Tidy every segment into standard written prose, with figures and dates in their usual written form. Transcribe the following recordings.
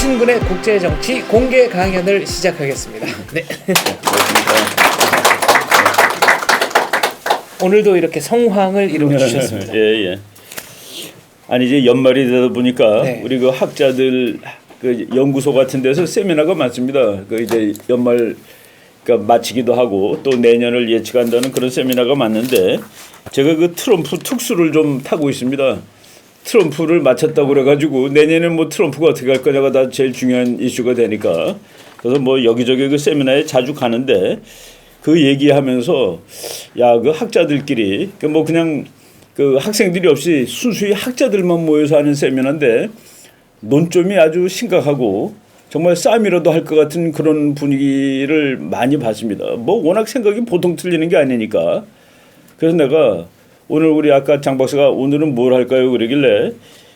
유신군의 국제정치 공개 강연을 시작하겠습니다. 네. 오늘도 이렇게 성황을 이루어 주셨습니다. 예. 아니 이제 연말이 되다 보니까 네. 우리 그 학자들 그 연구소 같은 데서 세미나가 많습니다. 그 이제 연말 그러니까 마치기도 하고 또 내년을 예측한다는 그런 세미나가 많은데 제가 그 트럼프 특수를 좀 타고 있습니다. 트럼프를 마쳤다고 그래가지고 내년에 뭐 트럼프가 어떻게 할 거냐가 다 제일 중요한 이슈가 되니까 그래서 뭐 여기저기 그 세미나에 자주 가는데 그 얘기하면서 야 그 학자들끼리 그 뭐 그냥 그 학생들이 없이 순수히 학자들만 모여서 하는 세미나인데 논점이 아주 심각하고 정말 싸움이라도 할 것 같은 그런 분위기를 많이 봤습니다. 뭐 워낙 생각이 보통 틀리는 게 아니니까. 그래서 내가 오늘 우리 아까 장 박사가 오늘은 뭘 할까요 그러길래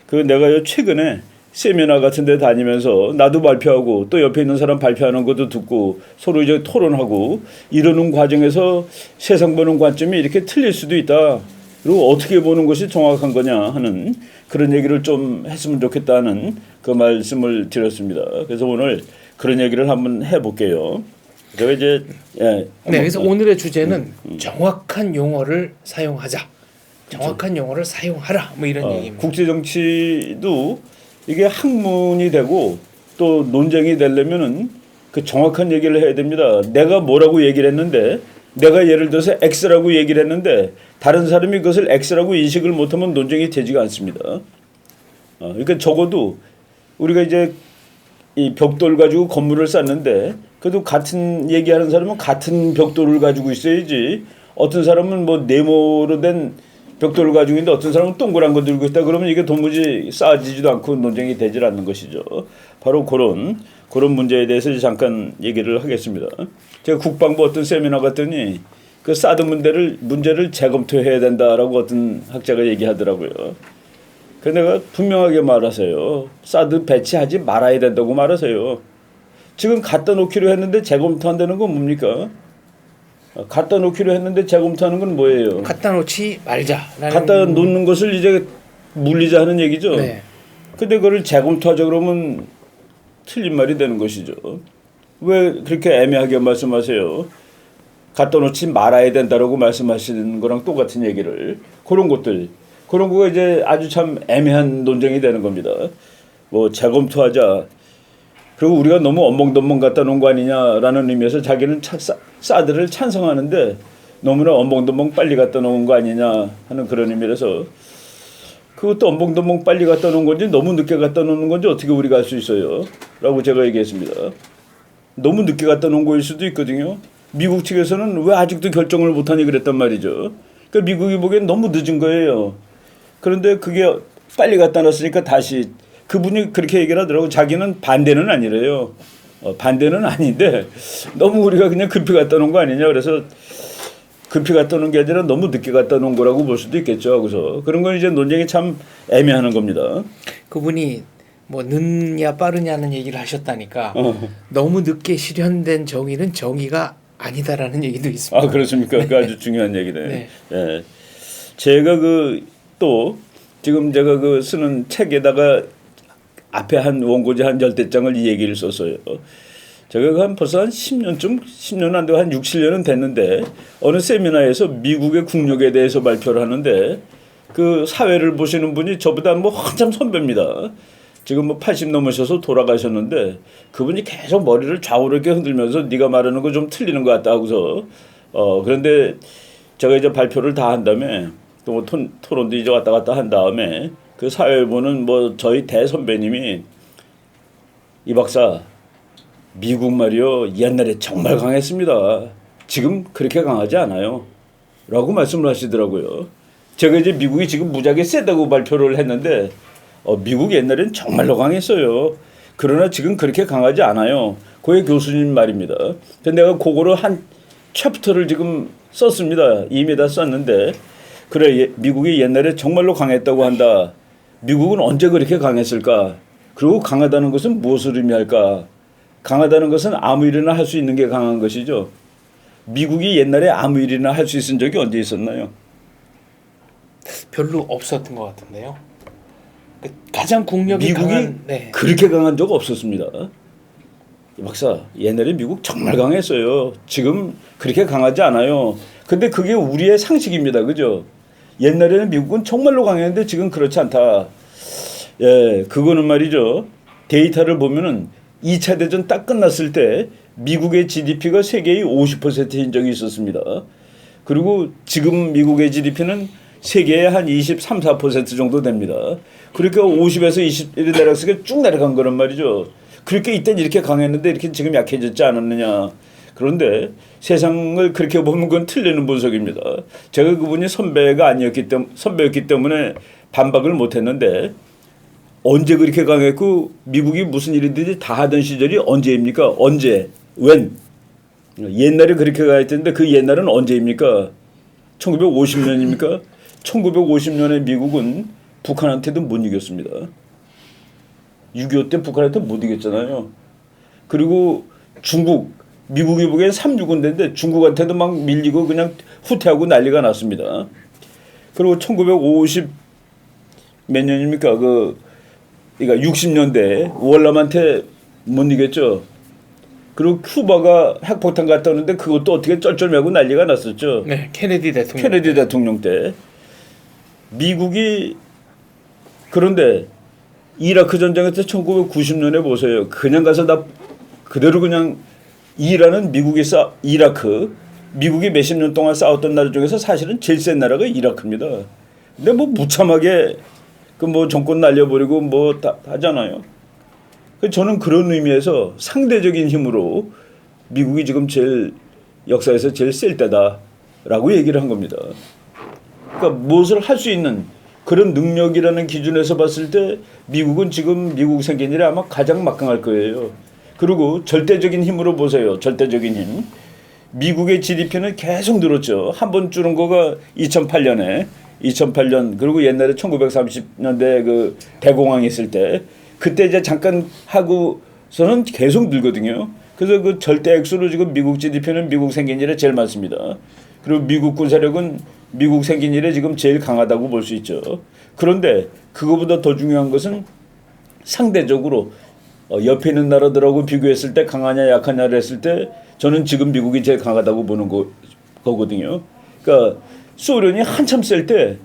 그 내가 최근에 세미나 같은 데 다니면서 나도 발표하고 또 옆에 있는 사람 발표하는 것도 듣고 서로 이제 토론하고 이러는 과정에서 세상 보는 관점이 이렇게 틀릴 수도 있다. 그리고 어떻게 보는 것이 정확한 거냐 하는 그런 얘기를 좀 했으면 좋겠다는 그 말씀을 드렸습니다. 그래서 오늘 그런 얘기를 한번 해볼게요. 제가 이제 네, 그래서 오늘의 주제는 정확한 용어를 사용하자. 정확한 용어를 사용하라. 뭐 이런 얘기입니다. 국제 정치도 이게 학문이 되고 또 논쟁이 되려면은 그 정확한 얘기를 해야 됩니다. 내가 뭐라고 얘기를 했는데 내가 예를 들어서 X라고 얘기를 했는데 다른 사람이 그것을 X라고 인식을 못하면 논쟁이 되지가 않습니다. 그러니까 적어도 우리가 이제 이 벽돌 가지고 건물을 쌓는데 그래도 같은 얘기하는 사람은 같은 벽돌을 가지고 있어야지 어떤 사람은 뭐 네모로 된 벽돌을 가지고 있는데 어떤 사람은 동그란 거 들고 있다 그러면 이게 도무지 쌓아지지도 않고 논쟁이 되질 않는 것이죠. 바로 그런 문제에 대해서 잠깐 얘기를 하겠습니다. 제가 국방부 어떤 세미나 갔더니 그 사드 문제를 재검토해야 된다라고 어떤 학자가 얘기하더라고요. 그래서 내가 분명하게 말하세요. 사드 배치하지 말아야 된다고 말하세요. 지금 갖다 놓기로 했는데 재검토한다는 건 뭡니까? 갖다 놓기로 했는데 재검토하는 건 뭐예요? 갖다 놓지 말자. 갖다 놓는 것을 이제 물리자 하는 얘기죠. 네. 근데 그걸 재검토하자 그러면 틀린 말이 되는 것이죠. 왜 그렇게 애매하게 말씀하세요? 갖다 놓지 말아야 된다라고 말씀하시는 거랑 똑같은 얘기를 그런 거가 이제 아주 참 애매한 논쟁이 되는 겁니다. 뭐 재검토하자. 그리고 우리가 너무 엉벙덩벙 갖다 놓은 거 아니냐라는 의미에서 자기는 사드를 찬성하는데 너무나 엉벙덩벙 빨리 갖다 놓은 거 아니냐 하는 그런 의미라서 그것도 엉벙덩벙 빨리 갖다 놓은 건지 너무 늦게 갖다 놓는 건지 어떻게 우리가 알 수 있어요? 라고 제가 얘기했습니다. 너무 늦게 갖다 놓은 거일 수도 있거든요. 미국 측에서는 왜 아직도 결정을 못하니 그랬단 말이죠. 그러니까 미국이 보기엔 너무 늦은 거예요. 그런데 그게 빨리 갖다 놨으니까 다시 그분이 그렇게 얘기를 하더라고. 자기는 반대는 아니래요. 반대는 아닌데 너무 우리가 그냥 급히 갖다 놓은 거 아니냐. 그래서 급히 갖다 놓은 게 아니라 너무 늦게 갖다 놓은 거라고 볼 수도 있겠죠. 그래서 그런 건 이제 논쟁이 참 애매하는 겁니다. 그분이 뭐 늦냐 빠르냐는 얘기를 하셨다니까 너무 늦게 실현된 정의는 정의가 아니다라는 얘기도 있습니다. 아 그렇습니까? 네. 그 아주 중요한 얘기네. 네. 예. 제가 또 지금 제가 그 쓰는 책에다가 앞에 한 원고지 한 10대장을 이 얘기를 썼어요. 제가 벌써 한 10년 안 되고 한 6, 7년은 됐는데 어느 세미나에서 미국의 국력에 대해서 발표를 하는데 그 사회를 보시는 분이 저보다 뭐 한참 선배입니다. 지금 뭐 80 넘으셔서 돌아가셨는데 그분이 계속 머리를 좌우로 이렇게 흔들면서 네가 말하는 거 좀 틀리는 것 같다 하고서 그런데 제가 이제 발표를 다 한 다음에 또 뭐 토론도 이제 왔다 갔다 한 다음에 그 사회를 보는 뭐 저희 대선배님이 이 박사 미국 말이요 옛날에 정말 강했습니다. 지금 그렇게 강하지 않아요. 라고 말씀을 하시더라고요. 제가 이제 미국이 지금 무지하게 세다고 발표를 했는데 미국 옛날엔 정말로 강했어요. 그러나 지금 그렇게 강하지 않아요. 그의 교수님 말입니다. 근데 내가 그거를 한 챕터를 지금 썼습니다. 이미 다 썼는데 그래 미국이 옛날에 정말로 강했다고 한다. 미국은 언제 그렇게 강했을까? 그리고 강하다는 것은 무엇을 의미할까? 강하다는 것은 아무 일이나 할 수 있는 게 강한 것이죠. 미국이 옛날에 아무 일이나 할 수 있은 적이 언제 있었나요? 별로 없었던 것 같은데요. 가장 국력이 미국이 강한 네. 그렇게 강한 적 없었습니다. 이 박사, 옛날에 미국 정말 강했어요. 지금 그렇게 강하지 않아요. 근데 그게 우리의 상식입니다. 그죠? 옛날에는 미국은 정말로 강했는데 지금 그렇지 않다. 예, 그거는 말이죠. 데이터를 보면은 2차 대전 딱 끝났을 때 미국의 GDP가 세계의 50%인 적이 있었습니다. 그리고 지금 미국의 GDP는 세계의 한 23, 4% 정도 됩니다. 그러니까 50에서 21이 내려가서 쭉 내려간 거란 말이죠. 그렇게 이땐 이렇게 강했는데 이렇게 지금 약해졌지 않았느냐. 그런데 세상을 그렇게 보면 그건 틀리는 분석입니다. 제가 그분이 선배였기 때문에 반박을 못했는데 언제 그렇게 강했고 미국이 무슨 일이든지 다 하던 시절이 언제입니까? 언제? 웬? 옛날에 그렇게 강했는데 그 옛날은 언제입니까? 1950년입니까? 1950년에 미국은 북한한테도 못 이겼습니다. 6.25 때 북한한테 못 이겼잖아요. 그리고 중국, 미국이 보기엔 3,6군데인데 중국한테도 막 밀리고 그냥 후퇴하고 난리가 났습니다. 그리고 1950 몇 년입니까? 그러니까 60년대 월남한테 못 이겼죠. 그리고 큐바가 핵폭탄 갔다 오는데 그것도 어떻게 쩔쩔매고 난리가 났었죠. 네, 케네디 대통령. 케네디 대통령 때. 미국이 그런데 이라크 전쟁에서 1990년에 보세요. 그냥 가서 나 그대로 그냥 이라크 미국이 몇십 년 동안 싸웠던 나라 중에서 사실은 제일 센 나라가 이라크입니다. 근데 뭐 무참하게 그 뭐 정권 날려버리고 뭐 다 하잖아요. 저는 그런 의미에서 상대적인 힘으로 미국이 지금 제일 역사에서 제일 셀 때다라고 얘기를 한 겁니다. 그러니까 무엇을 할 수 있는 그런 능력이라는 기준에서 봤을 때 미국은 지금 미국 생긴 일에 아마 가장 막강할 거예요. 그리고 절대적인 힘으로 보세요. 절대적인 힘. 미국의 GDP는 계속 늘었죠. 한 번 줄은 거가 2008년 그리고 옛날에 1930년대 그 대공황이 있을 때 그때 이제 잠깐 하고서는 계속 늘거든요. 그래서 그 절대 액수로 지금 미국 GDP는 미국 생긴 일에 제일 많습니다. 그리고 미국 군사력은 미국 생긴 일에 지금 제일 강하다고 볼 수 있죠. 그런데 그거보다 더 중요한 것은 상대적으로 옆에 있는 나라들하고 비교했을 때 강하냐 약하냐를 했을 때 저는 지금 미국이 제일 강하다고 보는 거거든요. 그러니까 소련이 한참 셀 때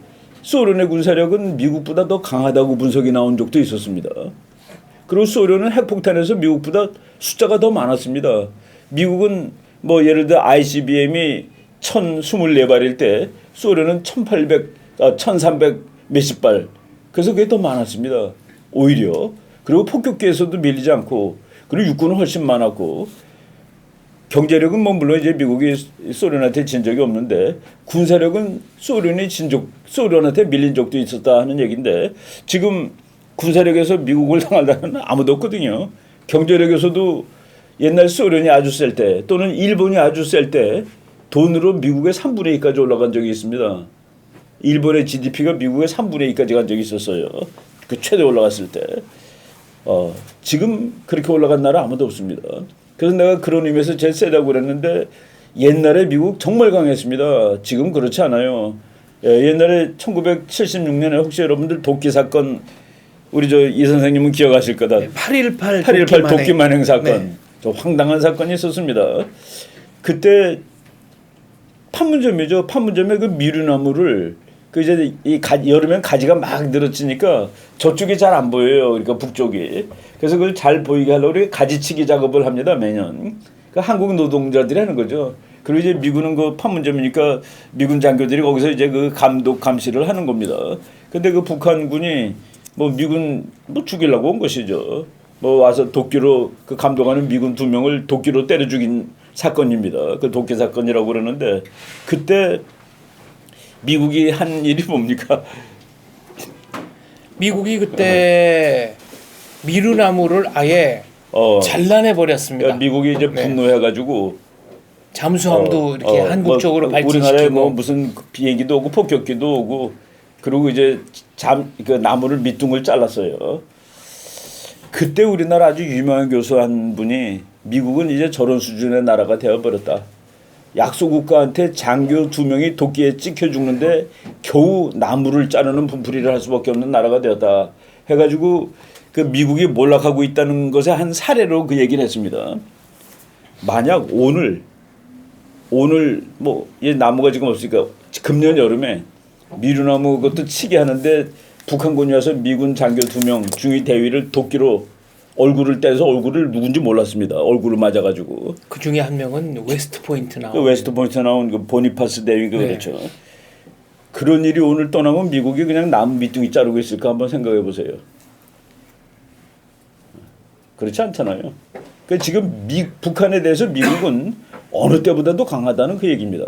소련의 군사력은 미국보다 더 강하다고 분석이 나온 적도 있었습니다. 그리고 소련은 핵폭탄에서 미국보다 숫자가 더 많았습니다. 미국은 뭐 예를 들어 ICBM이 1,024발일 때 소련은 1,300 몇십 발. 그래서 그게 더 많았습니다. 오히려. 그리고 폭격기에서도 밀리지 않고 그리고 육군은 훨씬 많았고 경제력은 뭐 물론 이제 미국이 소련한테 진 적이 없는데 군사력은 소련한테 밀린 적도 있었다 하는 얘기인데 지금 군사력에서 미국을 당할 나라는 아무도 없거든요. 경제력에서도 옛날 소련이 아주 셀 때 또는 일본이 아주 셀 때 돈으로 미국의 3분의 2까지 올라간 적이 있습니다. 일본의 GDP가 미국의 3분의 2까지 간 적이 있었어요. 그 최대 올라갔을 때. 지금 그렇게 올라간 나라 아무도 없습니다. 그래서 내가 그런 의미에서 제일 세다고 그랬는데 옛날에 미국 정말 강했습니다. 지금 그렇지 않아요. 옛날에 1976년에 혹시 여러분들 도끼 사건 우리 이 선생님은 기억하실 거다. 8.18 도끼 만행 사건. 네. 저 황당한 사건이 있었습니다. 그때 판문점이죠. 판문점에 그 미루나무를 그 이제 여름엔 가지가 막 늘어지니까 저쪽이 잘 안 보여요. 그러니까 북쪽이. 그래서 그걸 잘 보이게 하려고 우리 가지치기 작업을 합니다. 매년. 그 한국 노동자들이 하는 거죠. 그리고 이제 미군은 그 판문점이니까 미군 장교들이 거기서 이제 그 감독 감시를 하는 겁니다. 근데 그 북한군이 뭐 미군 뭐 죽이려고 온 것이죠. 뭐 와서 도끼로 그 감독하는 미군 2명을 도끼로 때려 죽인 사건입니다. 그 도끼 사건이라고 그러는데 그때 미국이 한 일이 뭡니까? 미국이 그때 미루나무를 아예 잘라내 버렸습니다. 그러니까 미국이 이제 분노해가지고 잠수함도 이렇게 한국 쪽으로 뭐 발진시키고 우리나라에 뭐 무슨 비행기도 오고 폭격기도 오고 그리고 이제 그 나무를 밑둥을 잘랐어요. 그때 우리나라 아주 유명한 교수 한 분이 미국은 이제 저런 수준의 나라가 되어버렸다. 약소국가한테 장교 2명이 도끼에 찍혀 죽는데 겨우 나무를 자르는 분풀이를 할 수밖에 없는 나라가 되었다. 해가지고 그 미국이 몰락하고 있다는 것의 한 사례로 그 얘기를 했습니다. 만약 오늘 뭐 이 나무가 지금 없으니까 금년 여름에 미루나무 그것도 치게 하는데 북한군이 와서 미군 장교 2명 중위 대위를 도끼로 얼굴을 떼서 얼굴을 누군지 몰랐습니다. 얼굴을 맞아가지고. 그 중에 한 명은 웨스트 포인트 나온. 그 웨스트 포인트 나온 그 보니파스 대위가 네. 그렇죠. 그런 일이 오늘 떠나면 미국이 그냥 나무 밑둥이 자르고 있을까 한번 생각해 보세요. 그렇지 않잖아요. 그 지금 북한에 대해서 미국은 어느 때보다도 강하다는 그 얘기입니다.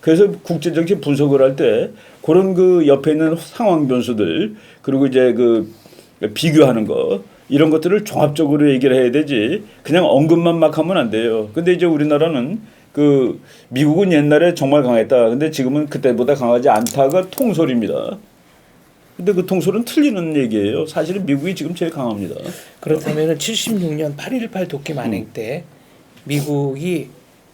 그래서 국제정치 분석을 할 때 그런 그 옆에 있는 상황 변수들 그리고 이제 그 비교하는 거 이런 것들을 종합적으로 얘기를 해야 되지 그냥 언급만 막 하면 안 돼요. 근데 이제 우리나라는 그 미국은 옛날에 정말 강했다. 근데 지금은 그때보다 강하지 않다가 통설입니다. 근데 그 통설은 틀리는 얘기예요. 사실은 미국이 지금 제일 강합니다. 그렇다면은 76년 8.18 독기 만행 때 미국이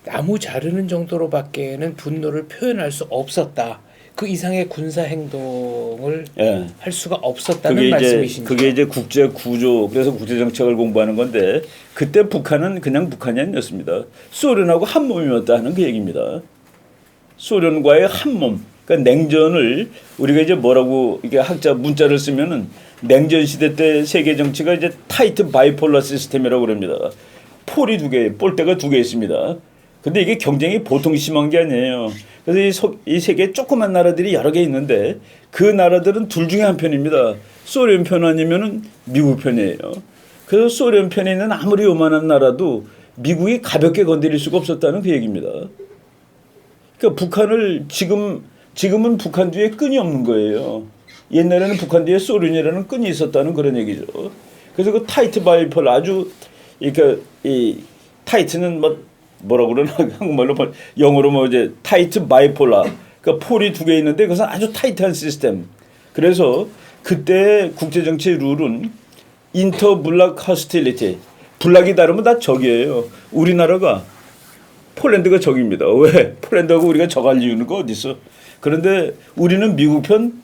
나무 자르는 정도로밖에는 분노를 표현할 수 없었다. 그 이상의 군사 행동을 예. 할 수가 없었다는 말씀이신지요? 그게 이제 국제 구조 그래서 국제 정책을 공부하는 건데 그때 북한은 그냥 북한이 아니었습니다. 소련하고 한 몸이었다 하는 그 얘기입니다. 소련과의 한 몸. 그러니까 냉전을 우리가 이제 뭐라고 이게 학자 문자를 쓰면은 냉전 시대 때 세계 정치가 이제 타이트 바이폴러 시스템이라고 그럽니다. 폴이 2개, 볼대가 2개 있습니다. 근데 이게 경쟁이 보통 심한 게 아니에요. 그래서 이 세계 조그만 나라들이 여러 개 있는데 그 나라들은 둘 중에 한 편입니다. 소련 편 아니면은 미국 편이에요. 그래서 소련 편에 있는 아무리 요만한 나라도 미국이 가볍게 건드릴 수가 없었다는 그 얘기입니다. 그러니까 북한을 지금은 북한 뒤에 끈이 없는 거예요. 옛날에는 북한 뒤에 소련이라는 끈이 있었다는 그런 얘기죠. 그래서 그 타이트 바이폴 아주 그러니까 이 타이트는 뭐라고 그러나 한국말로 영어로 뭐 이제 타이트 바이폴라 그러니까 폴이 2개 있는데 그것은 아주 타이트한 시스템. 그래서 그때 국제 정치 룰은 인터블락 허스틸리티 블락이 다르면 다 적이에요. 우리나라가 폴란드가 적입니다. 왜? 폴란드하고 우리가 적할 이유는 거 어디 있어? 그런데 우리는 미국 편,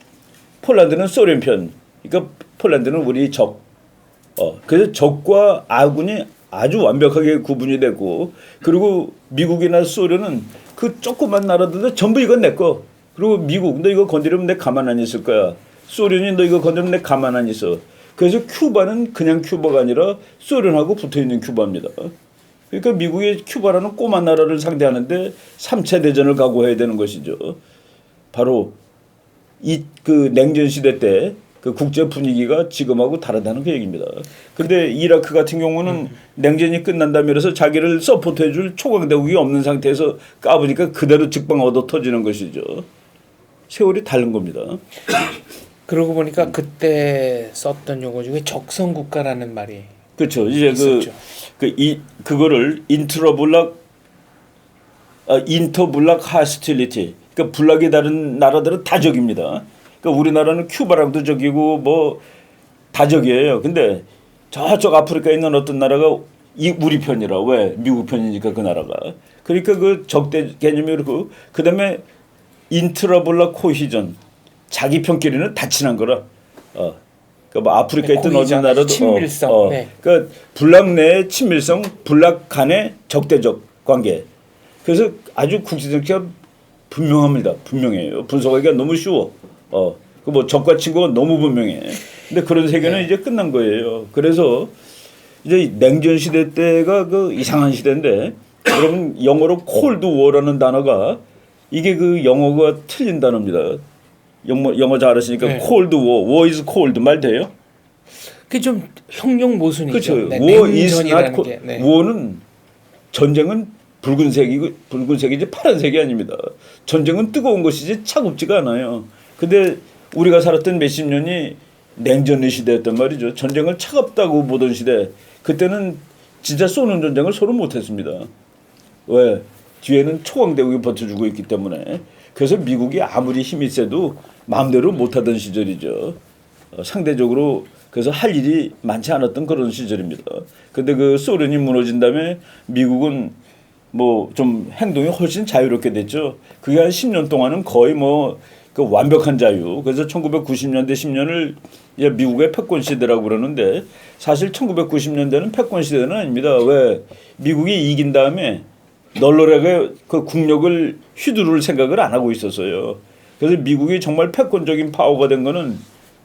폴란드는 소련 편. 그러니까 폴란드는 우리 적. 그래서 적과 아군이 아주 완벽하게 구분이 되고 그리고 미국이나 소련은 그 조그만 나라들도 전부 이건 내 거. 그리고 미국 너 이거 건드리면 내 가만 안 있을 거야. 소련이 너 이거 건드리면 내 가만 안 있어. 그래서 큐바는 그냥 큐바가 아니라 소련하고 붙어있는 큐바입니다. 그러니까 미국이 큐바라는 꼬만 나라를 상대하는데 3차 대전을 각오해야 되는 것이죠. 바로 이 그 냉전 시대 때 그 국제 분위기가 지금하고 다르다는 그 얘기입니다. 근데 이라크 같은 경우는 냉전이 끝난다면서 자기를 서포트해줄 초강대국이 없는 상태에서 까보니까 그대로 직방 얻어 터지는 것이죠. 세월이 다른 겁니다. 그러고 보니까 그때 썼던 용어 중에 적성국가라는 말이 그렇죠. 이제 있었죠. 그거를 인터블락 하스틸리티. 그러니까 블락이 다른 나라들은 다 적입니다. 그러니까 우리나라는 큐바랑도 적이고 뭐 다 적이에요. 근데 저쪽 아프리카에 있는 어떤 나라가 우리 편이라 왜 미국 편이니까 그 나라가 그러니까 그 적대 개념이 그렇고 그다음에 인트라블락 코히전 자기 편끼리는 다 친한 거라. 그러니까 뭐 아프리카에 있던 어느 나라도 친밀성. 네. 그러니까 블락 내의 친밀성, 블락 간의 적대적 관계. 그래서 아주 국제 정치가 분명합니다. 분명해요. 분석하기가 너무 쉬워. 그 뭐 적과 친구가 너무 분명해. 근데 그런 세계는 이제 끝난 거예요. 그래서 이제 냉전 시대 때가 그 이상한 시대인데 여러분 영어로 콜드 워라는 단어가 이게 그 영어가 틀린 단어입니다. 영어 잘하시니까 네. 콜드 워, war is cold 말 돼요? 그게 좀 형용 모순이죠. 그렇죠. 네, war is not 냉전이라는 cold. 게. 네. war는 전쟁은 붉은색이지 파란색이 아닙니다. 전쟁은 뜨거운 것이지 차갑지가 않아요. 근데 우리가 살았던 몇십 년이 냉전의 시대였단 말이죠. 전쟁을 차갑다고 보던 시대. 그때는 진짜 쏘는 전쟁을 서로 못했습니다. 왜? 뒤에는 초강대국이 버텨주고 있기 때문에. 그래서 미국이 아무리 힘이 세도 마음대로 못하던 시절이죠. 상대적으로 그래서 할 일이 많지 않았던 그런 시절입니다. 근데 그 소련이 무너진 다음에 미국은 뭐 좀 행동이 훨씬 자유롭게 됐죠. 그게 한 10년 동안은 거의 뭐 그 완벽한 자유. 그래서 1990년대 10년을 미국의 패권 시대라고 그러는데 사실 1990년대는 패권 시대는 아닙니다. 왜 미국이 이긴 다음에 널널하게 그 국력을 휘두를 생각을 안 하고 있었어요. 그래서 미국이 정말 패권적인 파워가 된 거는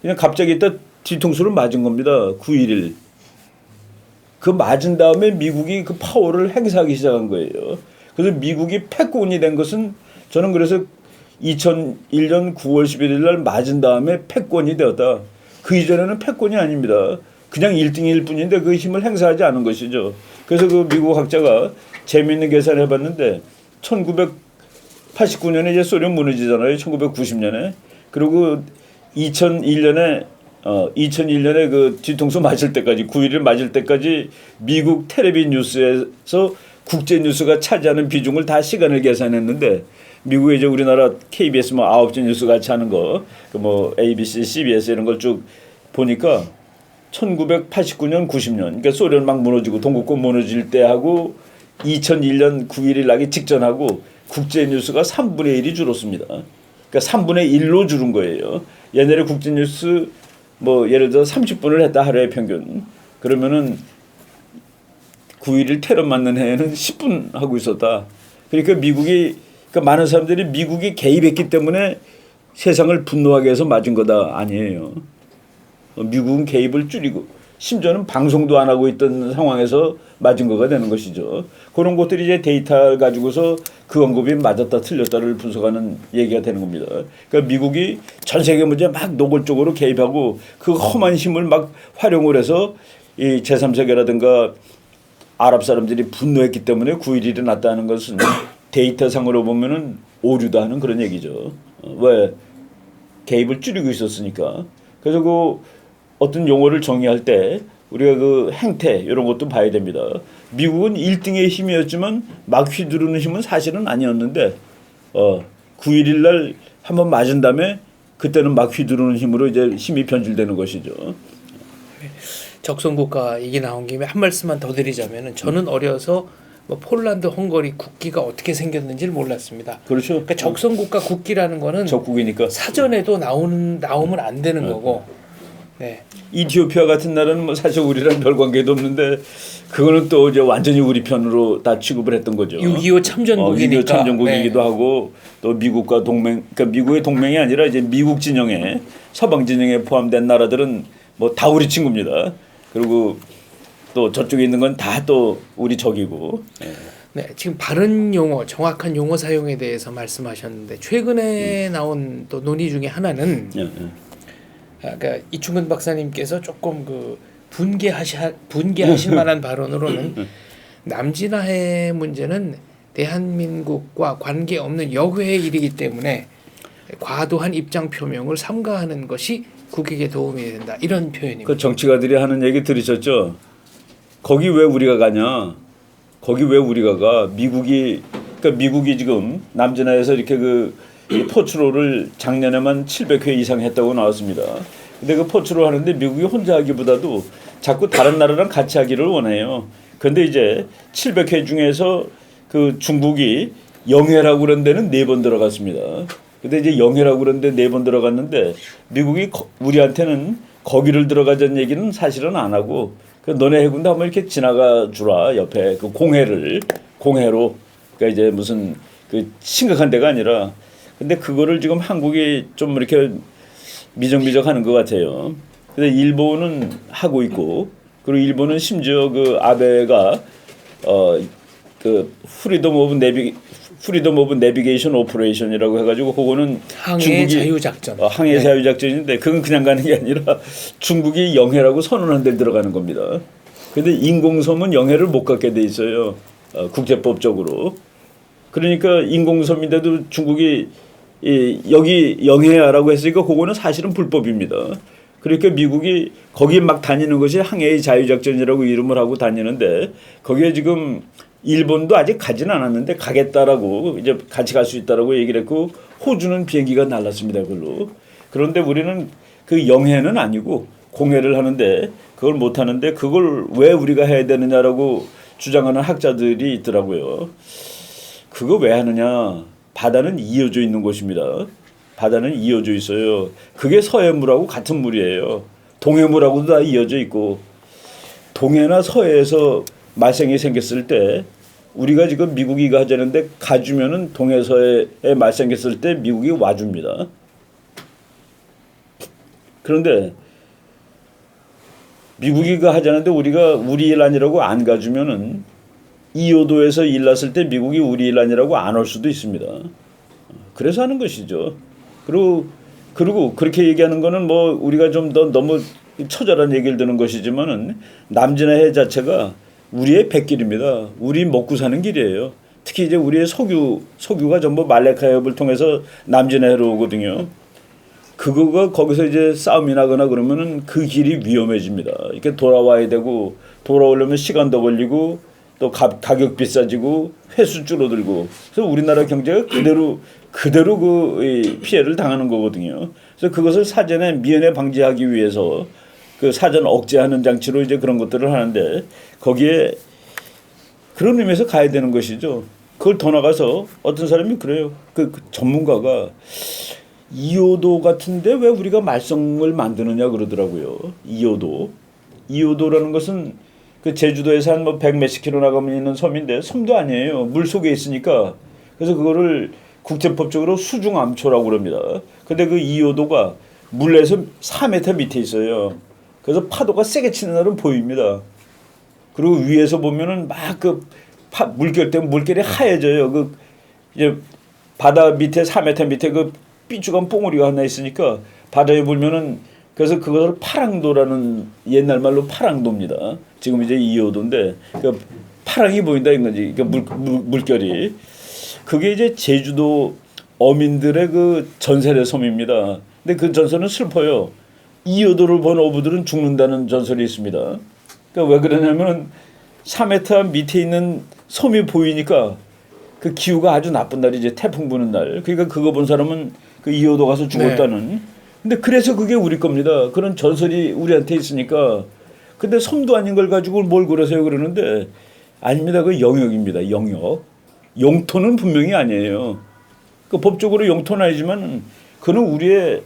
그냥 갑자기 있다 뒤통수를 맞은 겁니다. 9.11. 그 맞은 다음에 미국이 그 파워를 행사하기 시작한 거예요. 그래서 미국이 패권이 된 것은 저는 그래서 2001년 9월 11일 날 맞은 다음에 패권이 되었다. 그 이전에는 패권이 아닙니다. 그냥 1등일 뿐인데 그 힘을 행사하지 않은 것이죠. 그래서 그 미국 학자가 재미있는 계산을 해봤는데 1989년에 이제 소련 무너지잖아요. 1990년에. 그리고 2001년에 그 뒤통수 맞을 때까지 9.11 맞을 때까지 미국 텔레비 뉴스에서 국제 뉴스가 차지하는 비중을 다 시간을 계산했는데 미국에 이제 우리나라 KBS 뭐 9시 뉴스 같이 하는 거 그 뭐 ABC, CBS 이런 걸 쭉 보니까 1989년, 90년 그러니까 소련 막 무너지고 동국권 무너질 때 하고 2001년 9.11 나기 직전하고 국제 뉴스가 3분의 1이 줄었습니다. 그러니까 3분의 1로 줄은 거예요. 옛날에 국제 뉴스 뭐 예를 들어 30분을 했다 하루에 평균. 그러면은 9.11 테러 맞는 해에는 10분 하고 있었다. 그러니까 그러니까 많은 사람들이 미국이 개입했기 때문에 세상을 분노하게 해서 맞은 거다. 아니에요. 미국은 개입을 줄이고 심지어는 방송도 안 하고 있던 상황에서 맞은 거가 되는 것이죠. 그런 것들이 이제 데이터를 가지고서 그 언급이 맞았다 틀렸다를 분석하는 얘기가 되는 겁니다. 그러니까 미국이 전 세계 문제에 막 노골적으로 개입하고 그 험한 힘을 막 활용을 해서 이 제3세계라든가 아랍 사람들이 분노했기 때문에 9.11이 났다는 것은 데이터상으로 보면은 오류다 하는 그런 얘기죠. 왜? 개입을 줄이고 있었으니까. 그래서 그 어떤 용어를 정의할 때 우리가 그 행태 이런 것도 봐야 됩니다. 미국은 1등의 힘이었지만 막 휘두르는 힘은 사실은 아니었는데 9.11 날 한번 맞은 다음에 그때는 막 휘두르는 힘으로 이제 힘이 변질되는 것이죠. 적성국가 얘기 나온 김에 한 말씀만 더 드리자면은 저는 어려서 뭐 폴란드, 헝가리 국기가 어떻게 생겼는지를 몰랐습니다. 그렇죠. 그러니까 적성국가 국기라는 거는 적국이니까 사전에도 나오면 안 되는 거고. 네. 이티오피아 같은 나라는 뭐 사실 우리랑 별 관계도 없는데 그거는 또 이제 완전히 우리 편으로 다 취급을 했던 거죠. 6.25 참전국이니까. 6.25 참전국이기도 네. 하고 또 미국과 동맹, 그러니까 미국의 동맹이 아니라 이제 미국 진영에 서방 진영에 포함된 나라들은 뭐 다 우리 친구입니다. 그리고 또 저쪽에 있는 건 다 또 우리 적이고. 네, 지금 바른 용어, 정확한 용어 사용에 대해서 말씀하셨는데 최근에 나온 또 논의 중에 하나는 그러니까 이충근 박사님께서 조금 그 분개하실 만한 발언으로는 남진아해 문제는 대한민국과 관계없는 여회의 일이기 때문에 과도한 입장 표명을 삼가하는 것이 국익에 도움이 된다. 이런 표현입니다. 그 정치가들이 하는 얘기 들으셨죠? 거기 왜 우리가 가냐? 거기 왜 우리가 가? 그러니까 미국이 지금 남진아에서 이렇게 이 포트롤을 작년에만 700회 이상 했다고 나왔습니다. 근데 그 포트롤 하는데 미국이 혼자 하기보다도 자꾸 다른 나라랑 같이 하기를 원해요. 그런데 이제 700회 중에서 그 중국이 영해라고 그런 데는 4번 들어갔습니다. 근데 이제 영해라고 그런데 4번 들어갔는데 미국이 우리한테는 거기를 들어가자는 얘기는 사실은 안 하고 그 너네 해군도 한번 이렇게 지나가 주라 옆에 그 공해로 그러니까 이제 무슨 그 심각한 데가 아니라 근데 그거를 지금 한국이 좀 이렇게 미적미적하는 것 같아요. 근데 일본은 하고 있고 그리고 일본은 심지어 그 아베가 그 프리덤 오브 내비게이션 오퍼레이션이라고 해가지고 그거는 항해 자유작전. 항해 자유작전인데 그건 그냥 가는 게 아니라 중국이 영해라고 선언한 데 들어가는 겁니다. 그런데 인공섬은 영해를 못 갖게 돼 있어요. 국제법적으로. 그러니까 인공섬인데도 중국이 여기 영해야라고 했으니까 그거는 사실은 불법입니다. 그러니까 미국이 거기 막 다니는 것이 항해의 자유작전이라고 이름을 하고 다니는데 거기에 지금 일본도 아직 가진 않았는데 가겠다라고 이제 같이 갈 수 있다라고 얘기를 했고 호주는 비행기가 날랐습니다. 그걸로. 그런데 우리는 그 영해는 아니고 공해를 하는데 그걸 못 하는데 그걸 왜 우리가 해야 되느냐라고 주장하는 학자들이 있더라고요. 그거 왜 하느냐? 바다는 이어져 있는 곳입니다. 바다는 이어져 있어요. 그게 서해물하고 같은 물이에요. 동해물하고도 다 이어져 있고 동해나 서해에서 말썽이 생겼을 때 우리가 지금 미국이 가자는데 가주면은 동해 서해에 말썽겼을 때 미국이 와줍니다. 그런데 미국이 하자는데 우리가 우리 일 아니라고 안 가주면은 이호도에서 일 났을 때 미국이 우리 일 아니라고 안 올 수도 있습니다. 그래서 하는 것이죠. 그리고 그렇게 얘기하는 거는 뭐 우리가 좀 더 너무 처절한 얘기를 드는 것이지만은 남진해 자체가 우리의 백길입니다. 우리 먹고 사는 길이에요. 특히 이제 우리의 석유가 전부 말레카 해협을 통해서 남진해로 오거든요. 그거가 거기서 이제 싸움이 나거나 그러면은 그 길이 위험해집니다. 이렇게 돌아와야 되고 돌아오려면 시간도 걸리고 또 가격 비싸지고 회수 줄어들고 그래서 우리나라 경제가 그대로 그 피해를 당하는 거거든요. 그래서 그것을 사전에 미연에 방지하기 위해서 그 사전 억제하는 장치로 이제 그런 것들을 하는데 거기에 그런 의미에서 가야 되는 것이죠. 그걸 더 나가서 어떤 사람이 그래요. 그 전문가가 이호도 같은데 왜 우리가 말썽을 만드느냐 그러더라고요. 이호도라는 것은 그 제주도에서 한 뭐 100몇십 킬로 나가면 있는 섬인데 섬도 아니에요. 물 속에 있으니까. 그래서 그거를 국제법적으로 수중암초라고 그럽니다. 근데 그 이호도가 물에서 4m 밑에 있어요. 그래서 파도가 세게 치는 날은 보입니다. 그리고 위에서 보면은 막 그 물결 때문에 물결이 하얘져요. 그 이제 바다 밑에 4m 밑에 그 삐죽한 뽕우리가 하나 있으니까 바다에 보면은 그래서 그것을 파랑도라는 옛날 말로 파랑도입니다. 지금 이제 이호도인데 그 파랑이 보인다 이거지. 그 물결이 그게 이제 제주도 어민들의 그 전설의 섬입니다. 근데 그 전설은 슬퍼요. 이호도를 본 어부들은 죽는다는 전설이 있습니다. 그러니까 왜 그러냐면 4m 밑에 있는 섬이 보이니까 그 기후가 아주 나쁜 날이 이제 태풍 부는 날. 그러니까 그거 본 사람은 그 이호도 가서 죽었다는. 네. 근데 그래서 그게 우리 겁니다. 그런 전설이 우리한테 있으니까. 근데 섬도 아닌 걸 가지고 뭘 그러세요 그러는데 아닙니다. 그 영역입니다. 영역. 영토는 분명히 아니에요. 그 법적으로 영토는 아니지만 그는 우리의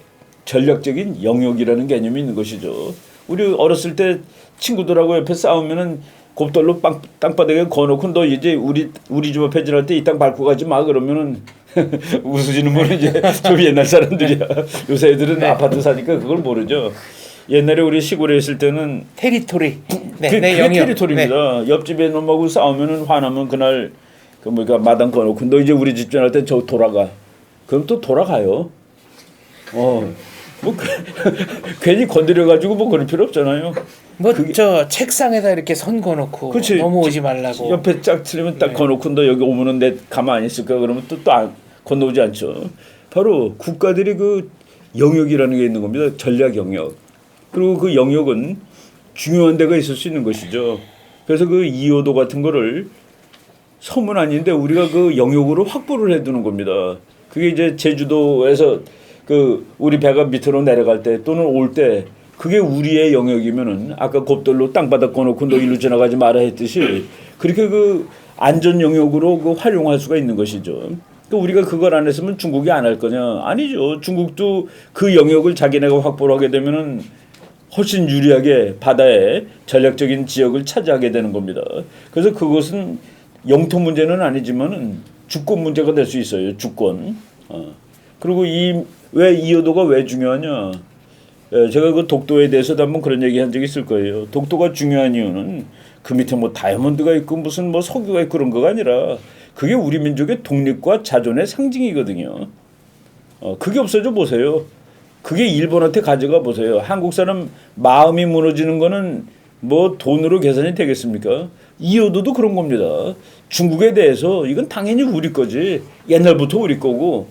전략적인 영역이라는 개념이 있는 것이죠. 우리 어렸을 때 친구들하고 옆에 싸우면은 곱돌로 땅바닥에 거놓고 너 이제 우리 집 앞에 지날 때 이 땅 밟고 가지 마 그러면은 웃으시는 분은 이제 좀 옛날 사람들이야. 요새 애들은 네. 아파트 사니까 그걸 모르죠. 옛날에 우리 시골에 있을 때는 테리토리. 네, 그게 영역. 테리토리입니다. 네. 옆집에 놈하고 싸우면은 화나면 그날 그 뭐가 마당 거놓고 너 이제 우리 집 지날 때 저 돌아가. 그럼 또 돌아가요. 괜히 건드려가지고 뭐 그럴 필요 없잖아요. 뭐 저 책상에다 이렇게 선 거놓고 그치. 넘어오지 말라고. 옆에 짝 틀리면 딱 거놓고 너 여기 오면은 내 가만히 있을까 그러면 또 건너오지 않죠. 바로 국가들이 그 영역이라는 게 있는 겁니다. 전략 영역. 그리고 그 영역은 중요한 데가 있을 수 있는 것이죠. 그래서 그 이호도 같은 거를 섬은 아닌데 우리가 그 영역으로 확보를 해두는 겁니다. 그게 이제 제주도에서 그 우리 배가 밑으로 내려갈 때 또는 올 때 그게 우리의 영역이면은 아까 곱돌로 땅바닥 꺼놓고 너 일로 지나가지 마라 했듯이 그렇게 그 안전 영역으로 그 활용할 수가 있는 것이죠. 또 우리가 그걸 안 했으면 중국이 안 할 거냐? 아니죠. 중국도 그 영역을 자기네가 확보를 하게 되면은 훨씬 유리하게 바다의 전략적인 지역을 차지하게 되는 겁니다. 그래서 그것은 영토 문제는 아니지만은 주권 문제가 될 수 있어요. 주권. 그리고 왜 이호도가 왜 중요하냐? 제가 그 독도에 대해서도 한번 그런 얘기 한 적이 있을 거예요. 독도가 중요한 이유는 그 밑에 뭐 다이아몬드가 있고 무슨 뭐 석유가 있고 그런 거가 아니라 그게 우리 민족의 독립과 자존의 상징이거든요. 그게 없어져 보세요. 그게 일본한테 가져가 보세요. 한국 사람 마음이 무너지는 거는 뭐 돈으로 계산이 되겠습니까? 이호도도 그런 겁니다. 중국에 대해서 이건 당연히 우리 거지. 옛날부터 우리 거고.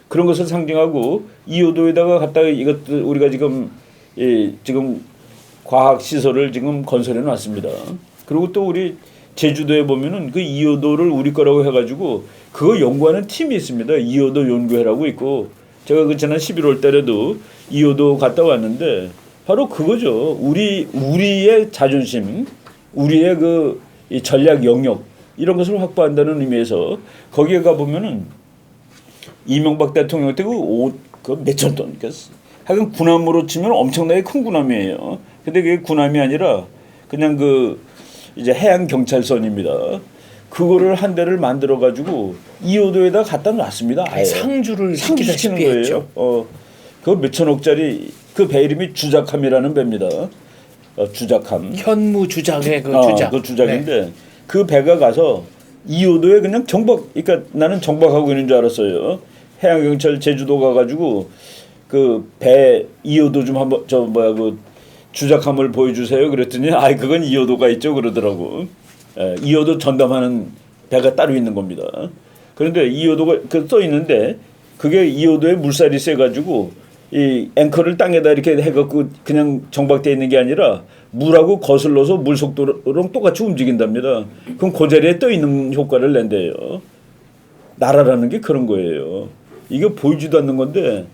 그런 것을 상징하고 이호도에다가 갖다가 이것들 우리가 지금 과학 시설을 지금 건설해 놨습니다. 그리고 또 우리 제주도에 보면은 그 이호도를 우리 거라고 해가지고 그거 연구하는 팀이 있습니다. 이호도 연구회라고 있고 제가 그 지난 11월 달에도 이호도 갔다 왔는데 바로 그거죠. 우리의 자존심, 우리의 이 전략 영역 이런 것을 확보한다는 의미에서 거기에 가 보면은 이명박 대통령 때 그 몇천 톤, 하여간 군함으로 치면 엄청나게 큰 군함이에요. 근데 그게 군함이 아니라 그냥 그 이제 해양 경찰선입니다. 그거를 한 대를 만들어 가지고 이호도에다 갖다 놨습니다. 아예 상주를 상주 시키는 시키다시피 거예요. 했죠. 그 몇천억짜리 그 배 이름이 주작함이라는 배입니다. 주작함. 현무 주작의 그 주작. 그 주작인데 그 배가 가서 이호도에 그냥 정박, 그러니까 나는 정박하고 있는 줄 알았어요. 해양경찰 제주도 가가지고 그 배 이호도 좀 한번 그 주작함을 보여주세요. 그랬더니 아이 그건 이호도가 있죠 그러더라고. 이호도 전담하는 배가 따로 있는 겁니다. 그런데 이호도가 그 써 있는데 그게 이호도에 물살이 세가지고 이 앵커를 땅에다 이렇게 해갖고 그냥 정박되어 있는 게 아니라 물하고 거슬러서 물 속도랑 똑같이 움직인답니다. 그럼 그 자리에 떠 있는 효과를 낸대요. 나라라는 게 그런 거예요. 이게 보이지도 않는 건데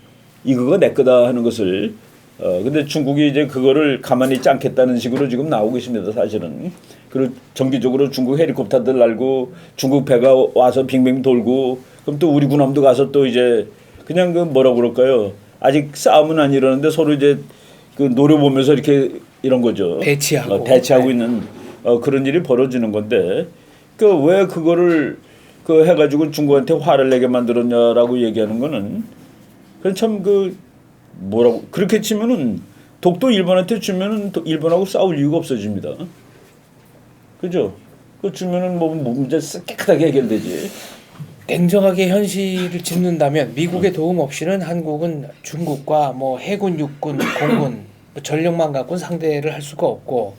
이거가 내 거다 하는 것을 근데 중국이 이제 그거를 가만히 있지 않겠다는 식으로 지금 나오고 있습니다. 사실은. 그리고 정기적으로 중국 헬리콥터들 날고 중국 배가 와서 빙빙 돌고 그럼 또 우리 군함도 가서 또 이제 그냥 그 뭐라고 그럴까요? 아직 싸움은 안 이러는데 서로 이제 그 노려보면서 이렇게 이런 거죠. 대치하고 있는 그런 일이 벌어지는 건데 그 왜 그거를 그 해가지고 중국한테 화를 내게 만들었냐라고 얘기하는 거는 그건 참 그 뭐라고 그렇게 치면은 독도 일본한테 주면은 일본하고 싸울 이유가 없어집니다. 그죠? 그 주면은 뭐 문제 깨끗하게 해결되지. 냉정하게 현실을 짚는다면 미국의 도움 없이는 한국은 중국과 뭐 해군, 육군, 공군 뭐 전력만 갖고는 상대를 할 수가 없고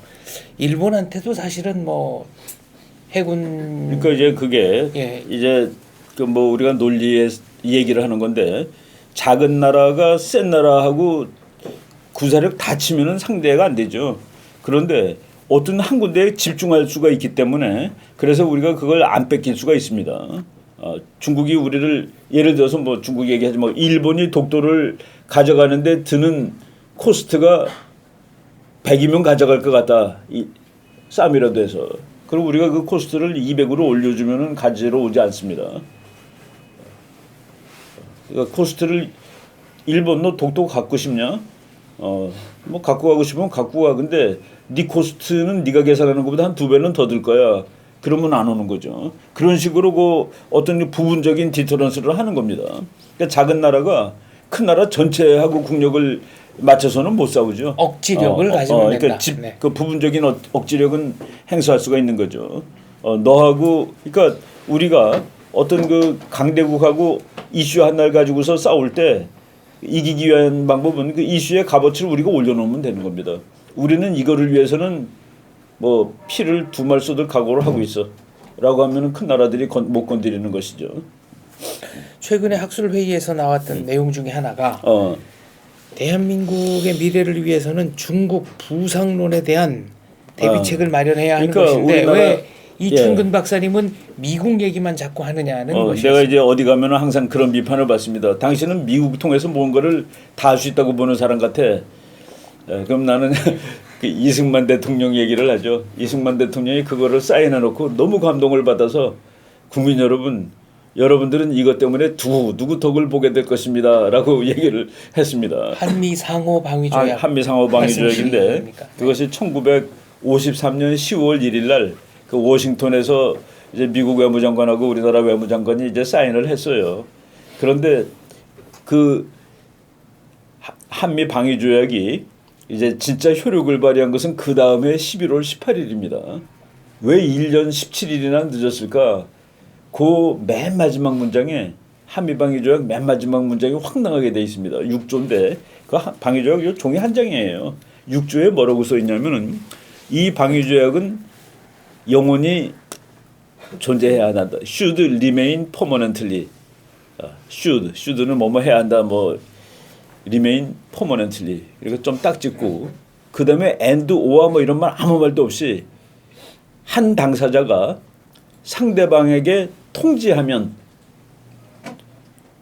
일본한테도 사실은 뭐 해군 그러니까 이제 그게 이제 그 뭐 우리가 논리에 얘기를 하는 건데 작은 나라가 센 나라하고 구사력 다 치면은 상대가 안 되죠. 그런데 어떤 한 군데에 집중할 수가 있기 때문에 그래서 우리가 그걸 안 뺏길 수가 있습니다. 중국이 우리를 예를 들어서 뭐 중국 얘기하지 뭐 일본이 독도를 가져가는데 드는 코스트가 100이면 가져갈 것 같다. 쌈이라도 해서. 그럼 우리가 그 코스트를 200으로 올려주면은 가지러 오지 않습니다. 그러니까 코스트를 일본 너 독도 갖고 싶냐? 뭐 갖고 가고 싶으면 갖고 가. 근데 네 코스트는 네가 계산하는 것보다 한 2배는 더 들 거야. 그러면 안 오는 거죠. 그런 식으로 그 어떤 부분적인 디터런스를 하는 겁니다. 그러니까 작은 나라가 큰 나라 전체하고 국력을 맞춰서는 못 싸우죠. 억지력을 가지면 된다. 그러니까 그 부분적인 억지력은 행사할 수가 있는 거죠. 너하고 그러니까 우리가 어떤 그 강대국하고 이슈 하나를 가지고서 싸울 때 이기기 위한 방법은 그 이슈의 값어치를 우리가 올려놓으면 되는 겁니다. 우리는 이거를 위해서는 뭐 피를 2말 쏟을 각오를 하고 있어 라고 하면은 큰 나라들이 못 건드리는 것이죠. 최근에 학술회의에서 나왔던 내용 중에 하나가 대한민국의 미래를 위해서는 중국 부상론에 대한 대비책을 마련해야 하는 그러니까 것인데 왜 이충근 박사님은 미국 얘기만 자꾸 하느냐는 것이죠. 내가 이제 어디 가면은 항상 그런 비판을 받습니다. 당신은 미국 통해서 뭔가를 다 할 수 있다고 보는 사람 같아. 그럼 나는 그 이승만 대통령 얘기를 하죠. 이승만 대통령이 그거를 사인해놓고 너무 감동을 받아서 국민 여러분들은 이것 때문에 누구 덕을 보게 될 것입니다라고 얘기를 했습니다. 한미 상호 방위 조약. 한미 상호 방위 조약인데 그것이 1953년 10월 1일 날 그 워싱턴에서 이제 미국 외무장관하고 우리나라 외무장관이 이제 사인을 했어요. 그런데 그 한미 방위 조약이 이제 진짜 효력을 발휘한 것은 그 다음에 11월 18일입니다. 왜 1년 17일이나 늦었을까? 그 맨 마지막 문장에 한미 방위 조약 맨 마지막 문장이 확 나가게 돼 있습니다. 6조인데 그 방위 조약 종이 한 장이에요. 6조에 뭐라고 써 있냐면은 이 방위 조약은 영원히 존재해야 한다. Should remain permanently. should는 뭐뭐 해야 한다. 뭐 remain permanently. 이거 좀 딱 찍고 그 다음에 and, or와 뭐 이런 말 아무 말도 없이 한 당사자가 상대방에게 통지하면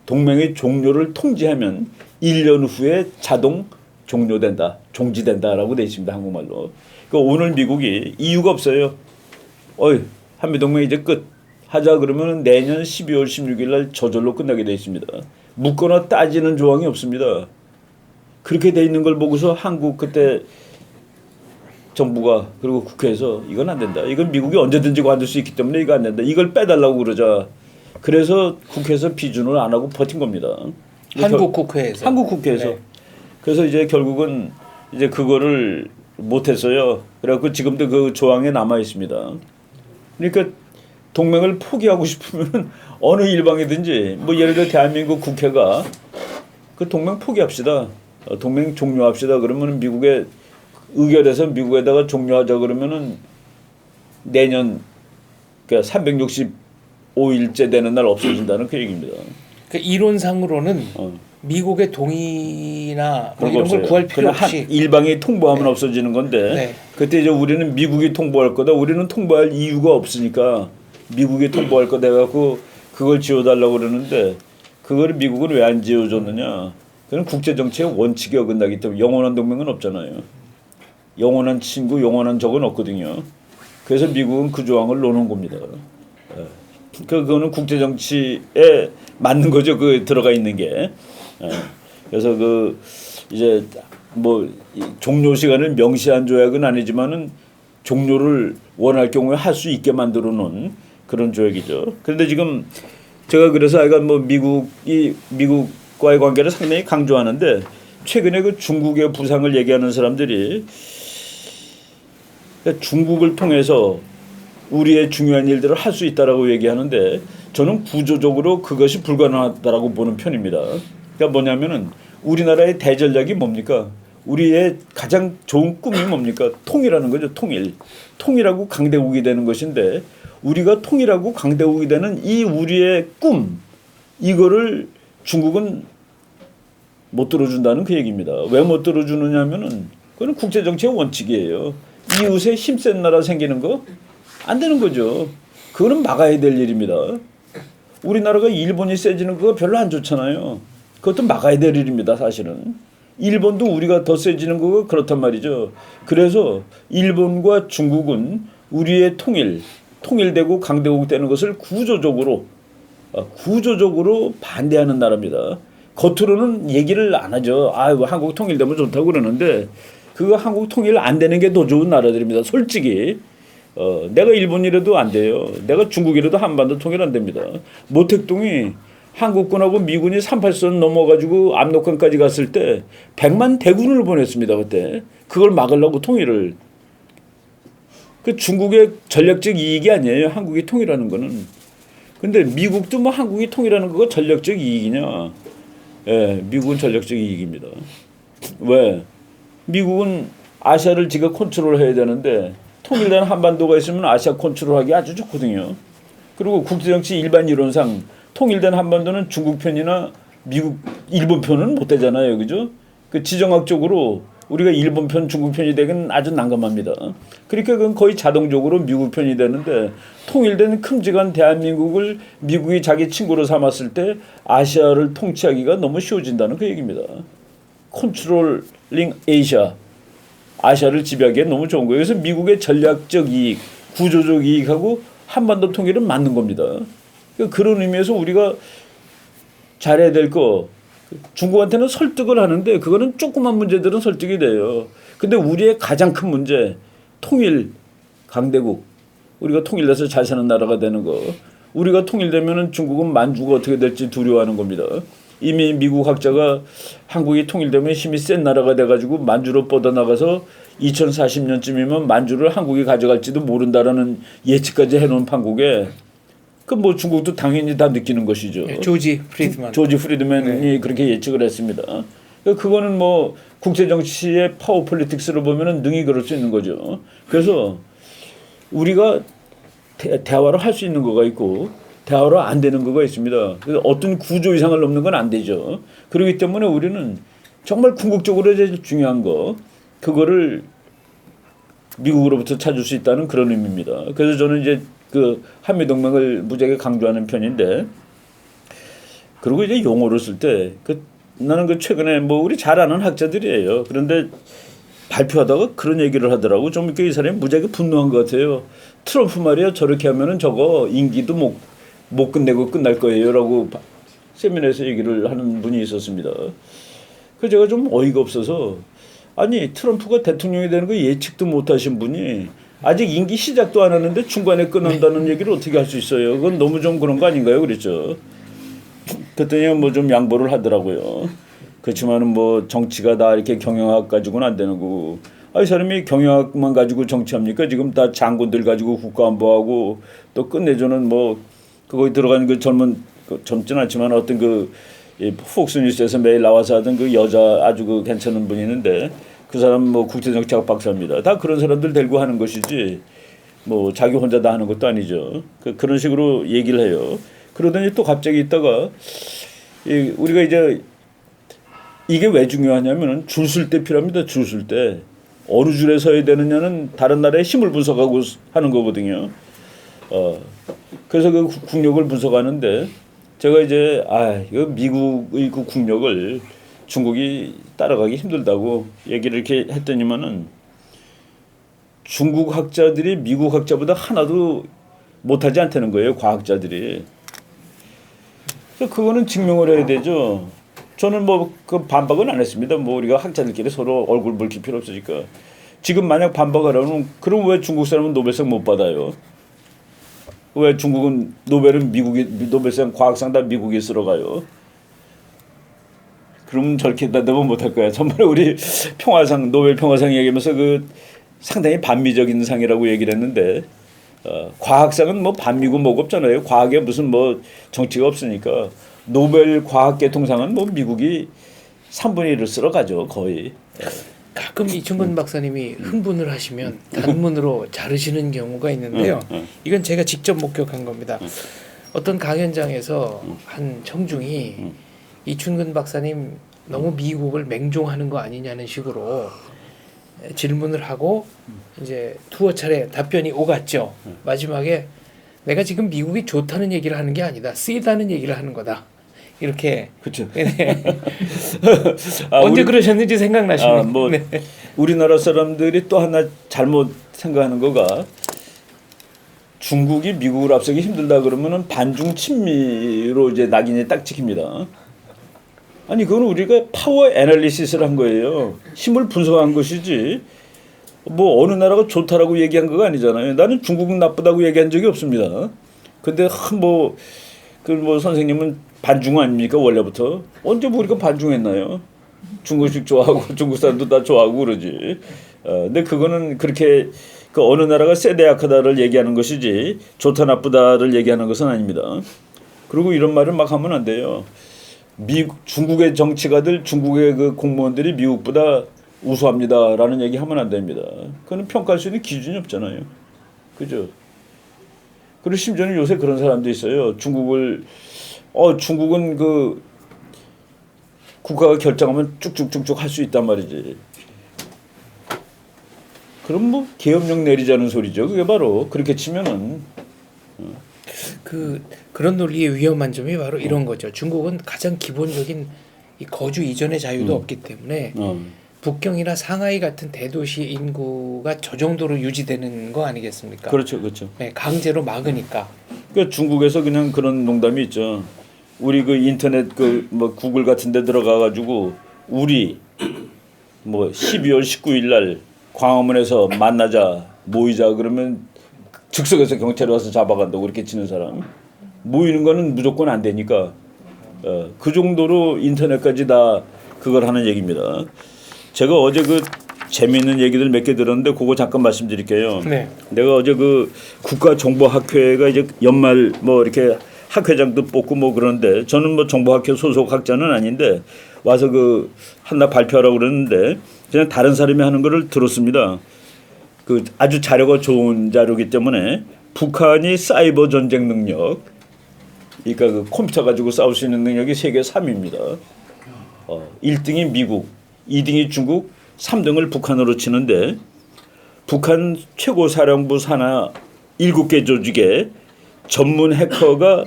동맹의 종료를 통지하면 1년 후에 자동 종료된다. 종지된다라고 되어 있습니다. 한국말로. 그러니까 오늘 미국이 이유가 없어요. 한미동맹 이제 끝 하자 그러면 내년 12월 16일 날 저절로 끝나게 돼 있습니다. 묻거나 따지는 조항이 없습니다. 그렇게 돼 있는 걸 보고서 한국 그때 정부가 그리고 국회에서 이건 안 된다. 이건 미국이 언제든지 관둘 수 있기 때문에 이거 안 된다. 이걸 빼달라고 그러자. 그래서 국회에서 비준을 안 하고 버틴 겁니다. 한국 국회에서. 한국 국회에서. 네. 그래서 이제 결국은 이제 그거를 못했어요. 그래갖고 지금도 그 조항에 남아 있습니다. 그러니까 동맹을 포기하고 싶으면 어느 일방이든지 뭐 예를 들어 대한민국 국회가 그 동맹 포기합시다. 동맹 종료합시다. 그러면 미국에 의결해서 미국에다가 종료하자 그러면은 내년 그러니까 365일째 되는 날 없어진다는 그 얘기입니다. 그 이론상으로는 미국의 동의나 뭐 이런 걸 구할 필요 없이 한 일방이 통보하면 없어지는 건데 네. 그때 이제 우리는 미국이 통보할 거다. 우리는 통보할 이유가 없으니까 미국이 통보할 거다 해갖고 그걸 지어달라고 그러는데 그걸 미국은 왜 안 지어줬느냐. 그건 국제정치의 원칙이 어긋나기 때문에 영원한 동맹은 없잖아요. 영원한 친구, 영원한 적은 없거든요. 그래서 미국은 그 조항을 놓는 겁니다. 그거는 국제정치에 맞는 거죠. 그 들어가 있는 게. 그래서 그 이제 뭐 종료 시간을 명시한 조약은 아니지만은 종료를 원할 경우에 할 수 있게 만들어 놓은 그런 조약이죠. 그런데 지금 제가 그래서 아이가 뭐 미국과의 관계를 상당히 강조하는데 최근에 그 중국의 부상을 얘기하는 사람들이 중국을 통해서 우리의 중요한 일들을 할 수 있다라고 얘기하는데 저는 구조적으로 그것이 불가능하다라고 보는 편입니다. 그러니까 뭐냐면은 우리나라의 대전략이 뭡니까? 우리의 가장 좋은 꿈이 뭡니까? 통일하는 거죠. 통일하고 강대국이 되는 것인데 우리가 통일하고 강대국이 되는 이 우리의 꿈 이거를 중국은 못 들어준다는 그 얘기입니다. 왜 못 들어주느냐면은 그건 국제정치의 원칙이에요. 이웃에 힘센 나라 생기는 거 안 되는 거죠. 그거는 막아야 될 일입니다. 우리나라가 일본이 세지는 거 별로 안 좋잖아요. 그것도 막아야 될 일입니다. 사실은. 일본도 우리가 더 세지는 거 그렇단 말이죠. 그래서 일본과 중국은 우리의 통일되고 강대국 되는 것을 구조적으로 반대하는 나라입니다. 겉으로는 얘기를 안 하죠. 한국 통일되면 좋다고 그러는데 그거 한국 통일 안 되는 게 더 좋은 나라들입니다. 솔직히. 내가 일본이라도 안 돼요. 내가 중국이라도 한반도 통일 안 됩니다. 모택동이 한국군하고 미군이 38선 넘어가지고 압록강까지 갔을 때 100만 대군을 보냈습니다. 그때. 그걸 막으려고 통일을. 그 중국의 전략적 이익이 아니에요. 한국이 통일하는 거는. 근데 미국도 뭐 한국이 통일하는 거가 전략적 이익이냐. 예, 미국은 전략적 이익입니다. 왜? 미국은 아시아를 지가 컨트롤해야 되는데 통일된 한반도가 있으면 아시아 컨트롤하기 아주 좋거든요. 그리고 국제정치 일반 이론상 통일된 한반도는 중국 편이나 일본 편은 못 되잖아요. 그죠? 그 지정학적으로 우리가 일본 편, 중국 편이 되긴 아주 난감합니다. 그러니까 그건 거의 자동적으로 미국 편이 되는데 통일된 큼직한 대한민국을 미국이 자기 친구로 삼았을 때 아시아를 통치하기가 너무 쉬워진다는 그 얘기입니다. 컨트롤링 아시아를 지배하기에 너무 좋은 거예요. 그래서 미국의 전략적 이익, 구조적 이익하고 한반도 통일은 맞는 겁니다. 그러니까 그런 의미에서 우리가 잘해야 될 거 중국한테는 설득을 하는데 그거는 조그만 문제들은 설득이 돼요. 근데 우리의 가장 큰 문제 통일, 강대국 우리가 통일돼서 잘 사는 나라가 되는 거 우리가 통일되면은 중국은 만주가 어떻게 될지 두려워하는 겁니다. 이미 미국 학자가 한국이 통일되면 힘이 센 나라가 돼가지고 만주로 뻗어나가서 2040년쯤이면 만주를 한국이 가져갈지도 모른다라는 예측까지 해놓은 판국에 그 뭐 중국도 당연히 다 느끼는 것이죠. 네, 조지 프리드맨이 네. 그렇게 예측을 했습니다. 그거는 뭐 국제 정치의 파워 폴리틱스를 보면은 능히 그럴 수 있는 거죠. 그래서 우리가 대화를 할 수 있는 거가 있고 대화로 안 되는 거가 있습니다. 그래서 어떤 구조 이상을 넘는 건 안 되죠. 그렇기 때문에 우리는 정말 궁극적으로 제일 중요한 거 그거를 미국으로부터 찾을 수 있다는 그런 의미입니다. 그래서 저는 이제 그 한미 동맹을 무지하게 강조하는 편인데 그리고 이제 용어를 쓸 때 나는 그 최근에 뭐 우리 잘 아는 학자들이에요. 그런데 발표하다가 그런 얘기를 하더라고. 좀 이렇게 이 사람이 무지하게 분노한 것 같아요. 트럼프 말이야 저렇게 하면은 저거 임기도 못 끝내고 끝날 거예요라고 세미나에서 얘기를 하는 분이 있었습니다. 그 제가 좀 어이가 없어서 아니 트럼프가 대통령이 되는 거 예측도 못하신 분이 아직 임기 시작도 안 하는데 중간에 끊는다는 얘기를 어떻게 할 수 있어요? 그건 너무 좀 그런 거 아닌가요? 그랬죠. 그랬더니 뭐 좀 양보를 하더라고요. 그렇지만은 뭐 정치가 다 이렇게 경영학 가지고는 안 되는 거고. 이 사람이 경영학만 가지고 정치합니까? 지금 다 장군들 가지고 국가안보하고 또 끝내주는 뭐 그거에 들어가는 그 젊진 않지만 어떤 그 폭스뉴스에서 매일 나와서 하던 그 여자 아주 그 괜찮은 분이 있는데 그 사람 뭐 국제정치학 박사입니다. 다 그런 사람들 데리고 하는 것이지 뭐 자기 혼자 다 하는 것도 아니죠. 그런 식으로 얘기를 해요. 그러더니 또 갑자기 있다가 우리가 이제 이게 왜 중요하냐면은 줄 쓸 때 필요합니다. 줄 쓸 때 어느 줄에 서야 되느냐는 다른 나라의 힘을 분석하고 하는 거거든요. 그래서 그 국력을 분석하는데 제가 이제 이거 미국의 그 국력을 중국이 따라가기 힘들다고 얘기를 이렇게 했더니만은 중국 학자들이 미국 학자보다 하나도 못하지 않다는 거예요. 과학자들이. 그래서 그거는 증명을 해야 되죠. 저는 뭐 그 반박은 안 했습니다. 뭐 우리가 학자들끼리 서로 얼굴 붉힐 필요 없으니까. 지금 만약 반박하려면 그럼 왜 중국 사람은 노벨상 못 받아요? 왜 중국은 노벨상 과학상 다 미국이 쓸어가요? 그러면 저렇게 대답은 못할 거야. 전번에 우리 평화상 노벨 평화상 얘기하면서 그 상당히 반미적인 상이라고 얘기를 했는데 과학상은 뭐 반미고 뭐고 없잖아요. 과학에 무슨 뭐 정치가 없으니까 노벨 과학계통상은 뭐 미국이 3분의 1을 쓸어가죠 거의. 가끔 이충근 박사님이 흥분을 하시면 단문으로 자르시는 경우가 있는데요. 이건 제가 직접 목격한 겁니다. 어떤 강연장에서 한 청중이 이충근 박사님 너무 미국을 맹종하는 거 아니냐는 식으로 질문을 하고 이제 두어 차례 답변이 오갔죠. 마지막에 내가 지금 미국이 좋다는 얘기를 하는 게 아니다. 쓰이다는 얘기를 하는 거다. 이렇게. 그렇죠. 네. 언제 그러셨는지 생각나십니까? 뭐 네. 우리나라 사람들이 또 하나 잘못 생각하는 거가 중국이 미국을 앞서기 힘들다 그러면은 반중 친미로 이제 낙인이 딱 찍힙니다. 아니 그건 우리가 파워 애널리시스를 한 거예요. 힘을 분석한 것이지. 뭐 어느 나라가 좋다라고 얘기한 거가 아니잖아요. 나는 중국은 나쁘다고 얘기한 적이 없습니다. 근데 뭐 선생님은 반중 아닙니까 원래부터? 언제 뭐 우리가 반중했나요? 중국식 좋아하고 중국 사람도 다 좋아하고 그러지. 근데 그거는 그렇게 그 어느 나라가 세대 약하다를 얘기하는 것이지 좋다 나쁘다를 얘기하는 것은 아닙니다. 그리고 이런 말을 막 하면 안 돼요. 중국의 정치가들, 중국의 그 공무원들이 미국보다 우수합니다라는 얘기 하면 안 됩니다. 그거는 평가할 수 있는 기준이 없잖아요. 그죠? 그리고 심지어는 요새 그런 사람도 있어요. 중국은 그 국가가 결정하면 쭉쭉쭉쭉 할 수 있단 말이지. 그럼 뭐 계엄령 내리자는 소리죠. 그게 바로 그렇게 치면은 그런 논리의 위험한 점이 바로 이런 거죠. 중국은 가장 기본적인 이 거주 이전의 자유도 없기 때문에 북경이나 상하이 같은 대도시 인구가 저 정도로 유지되는 거 아니겠습니까? 그렇죠, 그렇죠. 네, 강제로 막으니까. 그러니까 중국에서 그냥 그런 농담이 있죠. 우리 그 인터넷 그 뭐 구글 같은데 들어가가지고 우리 뭐 12월 19일 날 광화문에서 만나자 모이자 그러면 즉석에서 경찰이 와서 잡아간다고 그렇게 치는 사람. 모이는 거는 무조건 안 되니까 그 정도로 인터넷까지 다 그걸 하는 얘기입니다. 제가 어제 그 재미있는 얘기들 몇 개 들었는데 그거 잠깐 말씀드릴게요. 네. 내가 어제 그 국가정보학회가 이제 연말 뭐 이렇게 학회장도 뽑고 뭐 그러는데 저는 뭐 정보학회 소속 학자는 아닌데 와서 그 하나 발표하라고 그랬는데 그냥 다른 사람이 하는 거를 들었습니다. 그 아주 자료가 좋은 자료이기 때문에 북한이 사이버 전쟁 능력, 그러니까 그 컴퓨터 가지고 싸울 수 있는 능력이 세계 3위입니다. 1등이 미국, 2등이 중국, 3등을 북한으로 치는데 북한 최고 사령부 산하 7개 조직에 전문 해커가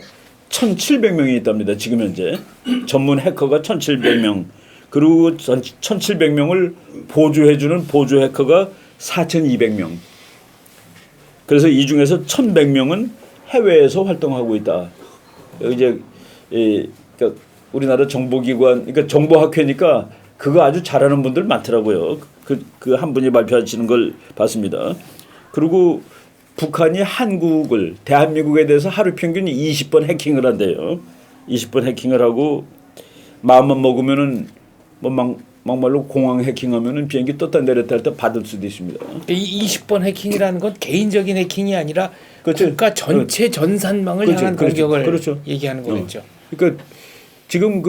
1,700명이 있답니다. 지금 현재 전문 해커가 1,700명. 그리고 1,700명을 보조해주는 보조 해커가 4,200명. 그래서 이 중에서 1,100명은 해외에서 활동하고 있다. 이제 그러니까 우리나라 정보기관, 그러니까 정보학회니까 그거 아주 잘하는 분들 많더라고요. 그 한 분이 발표하시는 걸 봤습니다. 그리고 북한이 한국을, 대한민국에 대해서 하루 평균 20번 해킹을 한대요. 20번 해킹을 하고 마음만 먹으면은 뭐 막말로 공항 해킹하면은 비행기 떴다 내렸다 할 때 받을 수도 있습니다. 이 20번 해킹이라는 건 개인적인 해킹이 아니라 그렇죠. 국가 전체 전산망을 그렇죠. 향한 그렇죠. 공격을 그렇죠. 얘기하는 거겠죠. 그러니까 지금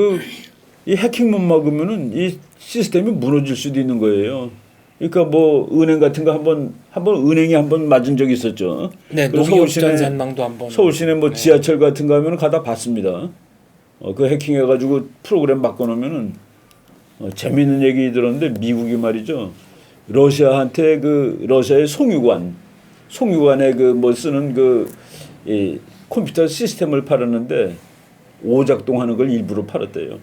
이 해킹만 막으면은 이 시스템이 무너질 수도 있는 거예요. 그러니까 뭐 은행 같은 거 한번 은행이 한번 맞은 적이 있었죠. 네, 그리고 농협 전산망도 한번. 서울 시내 뭐 네. 지하철 같은 거 하면은 가다 봤습니다. 그 해킹해가지고 프로그램 바꿔놓으면은 재미있는 얘기 들었는데 미국이 말이죠. 러시아한테 러시아의 송유관에 뭐 쓰는 이 컴퓨터 시스템을 팔았는데 오작동하는 걸 일부러 팔았대요.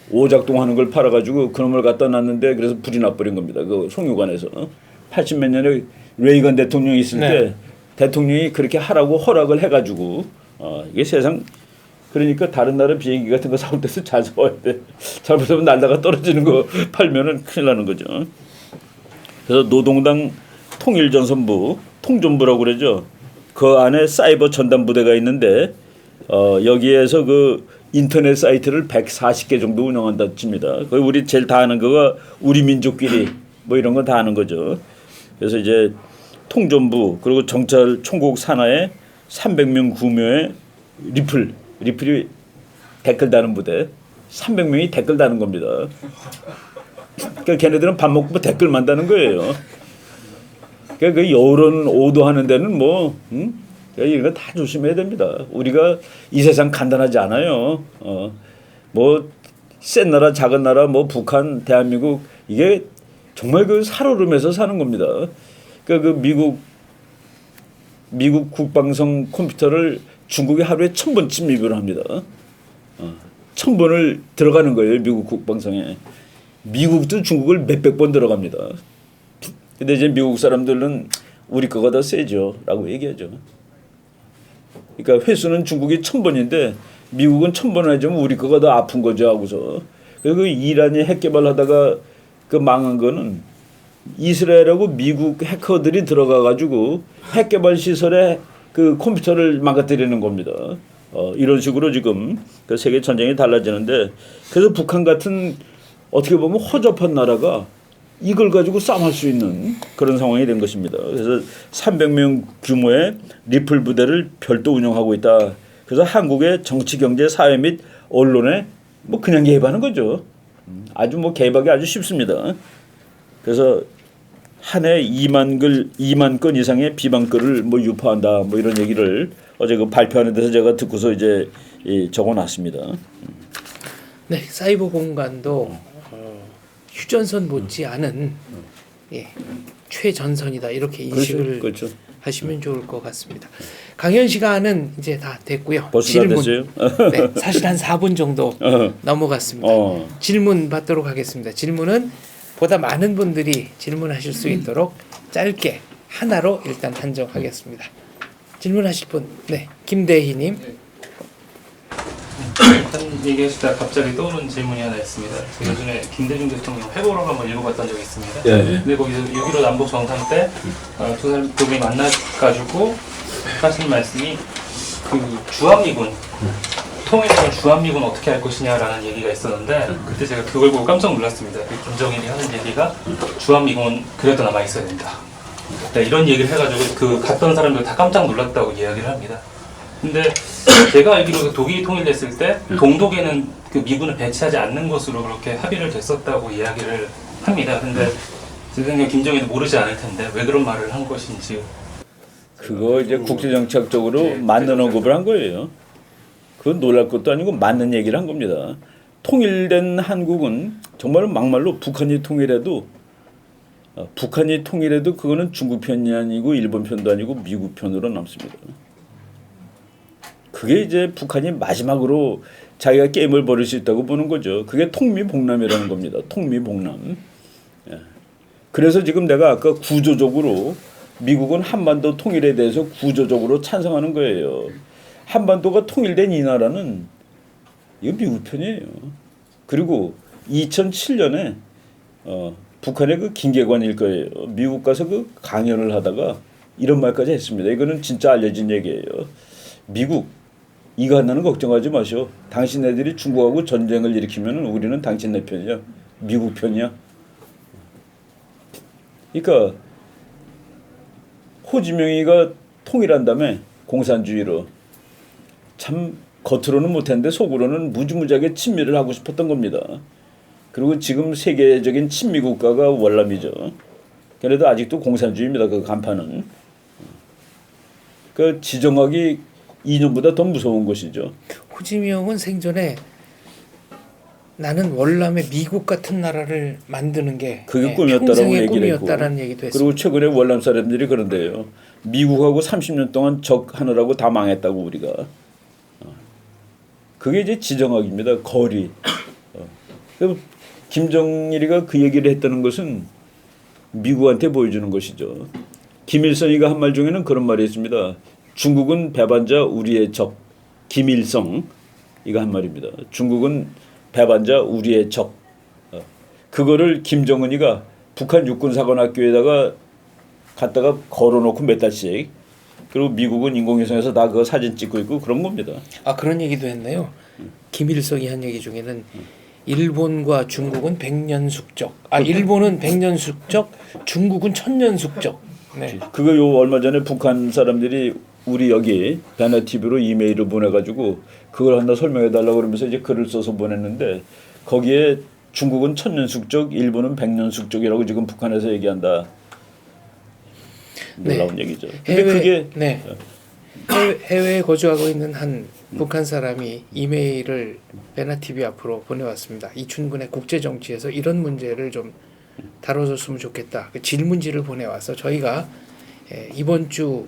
오작동하는 걸 팔아가지고 그놈을 갖다 놨는데 그래서 불이 나버린 겁니다. 그 송유관에서 80몇 년에 레이건 대통령이 있을 때 네. 대통령이 그렇게 하라고 허락을 해가지고 이게 세상 그러니까 다른 나라 비행기 같은 거 사올 때서 잘 사와야 돼. 잘못하면 날다가 떨어지는 거 팔면은 큰일 나는 거죠. 그래서 노동당 통일전선부 통전부라고 그러죠. 그 안에 사이버 전담 부대가 있는데 여기에서 인터넷 사이트를 140개 정도 운영한다 칩니다. 거기 우리 제일 다 아는 거가 우리 민족끼리 뭐 이런 거 다 아는 거죠. 그래서 이제 통전부 그리고 정찰 총국 산하에 300명 구묘의 리플이 댓글 다는 부대 300명이 댓글 다는 겁니다. 그러니까 걔네들은 밥 먹고 뭐 댓글만 다는 거예요. 그러니까 그 여론 오도하는 데는 이런 거 다 조심해야 됩니다. 우리가 이 세상 간단하지 않아요. 뭐 센 나라, 작은 나라, 뭐 북한, 대한민국 이게 정말 살얼음에서 사는 겁니다. 그러니까 미국 국방성 컴퓨터를 중국이 하루에 1,000번쯤 리뷰를 합니다. 1,000번을 들어가는 거예요. 미국 국방성에. 미국도 중국을 몇백 번 들어갑니다. 근데 이제 미국 사람들은 우리 거가 더 세죠. 라고 얘기하죠. 그러니까 회수는 중국이 1,000번인데 미국은 1,000번을 해주면 우리 거가 더 아픈 거죠 하고서. 그리고 이란이 핵 개발하다가 망한 거는 이스라엘하고 미국 해커들이 들어가가지고 핵 개발 시설에 컴퓨터를 망가뜨리는 겁니다. 이런 식으로 지금 세계 전쟁이 달라지는데 그래서 북한 같은 어떻게 보면 허접한 나라가 이걸 가지고 싸움할 수 있는 그런 상황이 된 것입니다. 그래서 300명 규모의 리플 부대를 별도 운영하고 있다. 그래서 한국의 정치, 경제, 사회 및 언론에 뭐 그냥 개입하는 거죠. 아주 개입하기 아주 쉽습니다. 그래서 한 해 2만 건 이상의 비방글을 유포한다. 뭐 이런 얘기를 어제 발표하는 데서 제가 듣고서 이제 적어놨습니다. 네, 사이버 공간도 휴전선 못지않은 최전선이다 이렇게 인식을 그렇죠. 하시면 좋을 것 같습니다. 강연 시간은 이제 다 됐고요. 벌써 다 됐어요? 네, 사실 한 4분 정도 넘어갔습니다. 질문 받도록 하겠습니다. 질문은 보다 많은 분들이 질문하실 수 있도록 짧게 하나로 일단 한정하겠습니다. 질문하실 분, 네, 김대희님. 한 얘기하시다 갑자기 떠오른 질문이 하나 있습니다. 제가 예전에 김대중 대통령 회고록 한번 읽어봤던 적이 있습니다. 예. 근데 거기서 6.15 남북 정상 때 두 사람 두 분이 만나가지고 하신 말씀이 주한미군 통일되면 주한미군 어떻게 할 것이냐라는 얘기가 있었는데 그때 제가 그걸 보고 깜짝 놀랐습니다. 김정일이 하는 얘기가 주한미군 그래도 남아 있어야 된다. 네, 이런 얘기를 해가지고 갔던 사람들 다 깜짝 놀랐다고 이야기를 합니다. 근데 제가 알기로 독일이 통일됐을 때 동독에는 미군을 배치하지 않는 것으로 그렇게 합의를 됐었다고 이야기를 합니다. 근데 제 생각에 김정일도 모르지 않을 텐데 왜 그런 말을 한 것인지. 그거 이제 국제정책적으로 맞는 언급을 한 거예요. 그건 놀랄 것도 아니고 맞는 얘기를 한 겁니다. 통일된 한국은 정말 막말로 북한이 통일해도 그거는 중국 편이 아니고 일본 편도 아니고 미국 편으로 남습니다. 그게 이제 북한이 마지막으로 자기가 게임을 벌일 수 있다고 보는 거죠. 그게 통미봉남이라는 겁니다. 통미봉남. 예. 그래서 지금 내가 아까 구조적으로 미국은 한반도 통일에 대해서 구조적으로 찬성하는 거예요. 한반도가 통일된 이 나라는 이거 미국 편이에요. 그리고 2007년에 북한의 그 김계관일 거예요. 미국 가서 그 강연을 하다가 이런 말까지 했습니다. 이거는 진짜 알려진 얘기예요. 미국 이거 하나는 걱정하지 마시오. 당신네들이 중국하고 전쟁을 일으키면 우리는 당신네 편이야. 미국 편이야. 그러니까 호지명이가 통일한 다음에 공산주의로 참 겉으로는 못했는데 속으로는 무지무지하게 친미를 하고 싶었던 겁니다. 그리고 지금 세계적인 친미 국가가 월남이죠. 그래도 아직도 공산주의입니다. 그 간판은. 그 지정학이 이념보다 더 무서운 것이죠. 호지미형은 생전에 나는 월남의 미국 같은 나라를 만드는 게 그게 꿈이었다라고 평생의 얘기를 했고. 꿈이었다라는 얘기도 했습니다. 그리고 최근에 월남 사람들이 그런데요. 미국하고 30년 동안 적 하느라고 다 망했다고 우리가. 그게 이제 지정학입니다. 거리. 김정일이가 그 얘기를 했다는 것은 미국한테 보여주는 것이죠. 김일성이가 한 말 중에는 그런 말이 있습니다. 중국은 배반자 우리의 적. 김일성 이거 한 말입니다. 중국은 배반자 우리의 적. 그거를 김정은이가 북한 육군사관학교에다가 갖다가 걸어놓고 몇 달씩. 그리고 미국은 인공위성에서 다 그 사진 찍고 있고 그런 겁니다. 아 그런 얘기도 했네요. 김일성이 한 얘기 중에는 일본과 중국은 100년 숙적. 일본은 100년 숙적, 중국은 1000년 숙적. 네. 그거 요 얼마 전에 북한 사람들이 우리 여기 베나 TV로 이메일을 보내가지고 그걸 하나 설명해 달라고 그러면서 이제 글을 써서 보냈는데 거기에 중국은 1000년 숙적, 일본은 100년 숙적이라고 지금 북한에서 얘기한다. 놀라운 얘기죠. 근데 그게 해외에 거주하고 있는 한 북한 사람이 이메일을 베나 TV 앞으로 보내왔습니다. 이춘근의 국제 정치에서 이런 문제를 좀 다뤄줬으면 좋겠다. 그 질문지를 보내와서 저희가 이번 주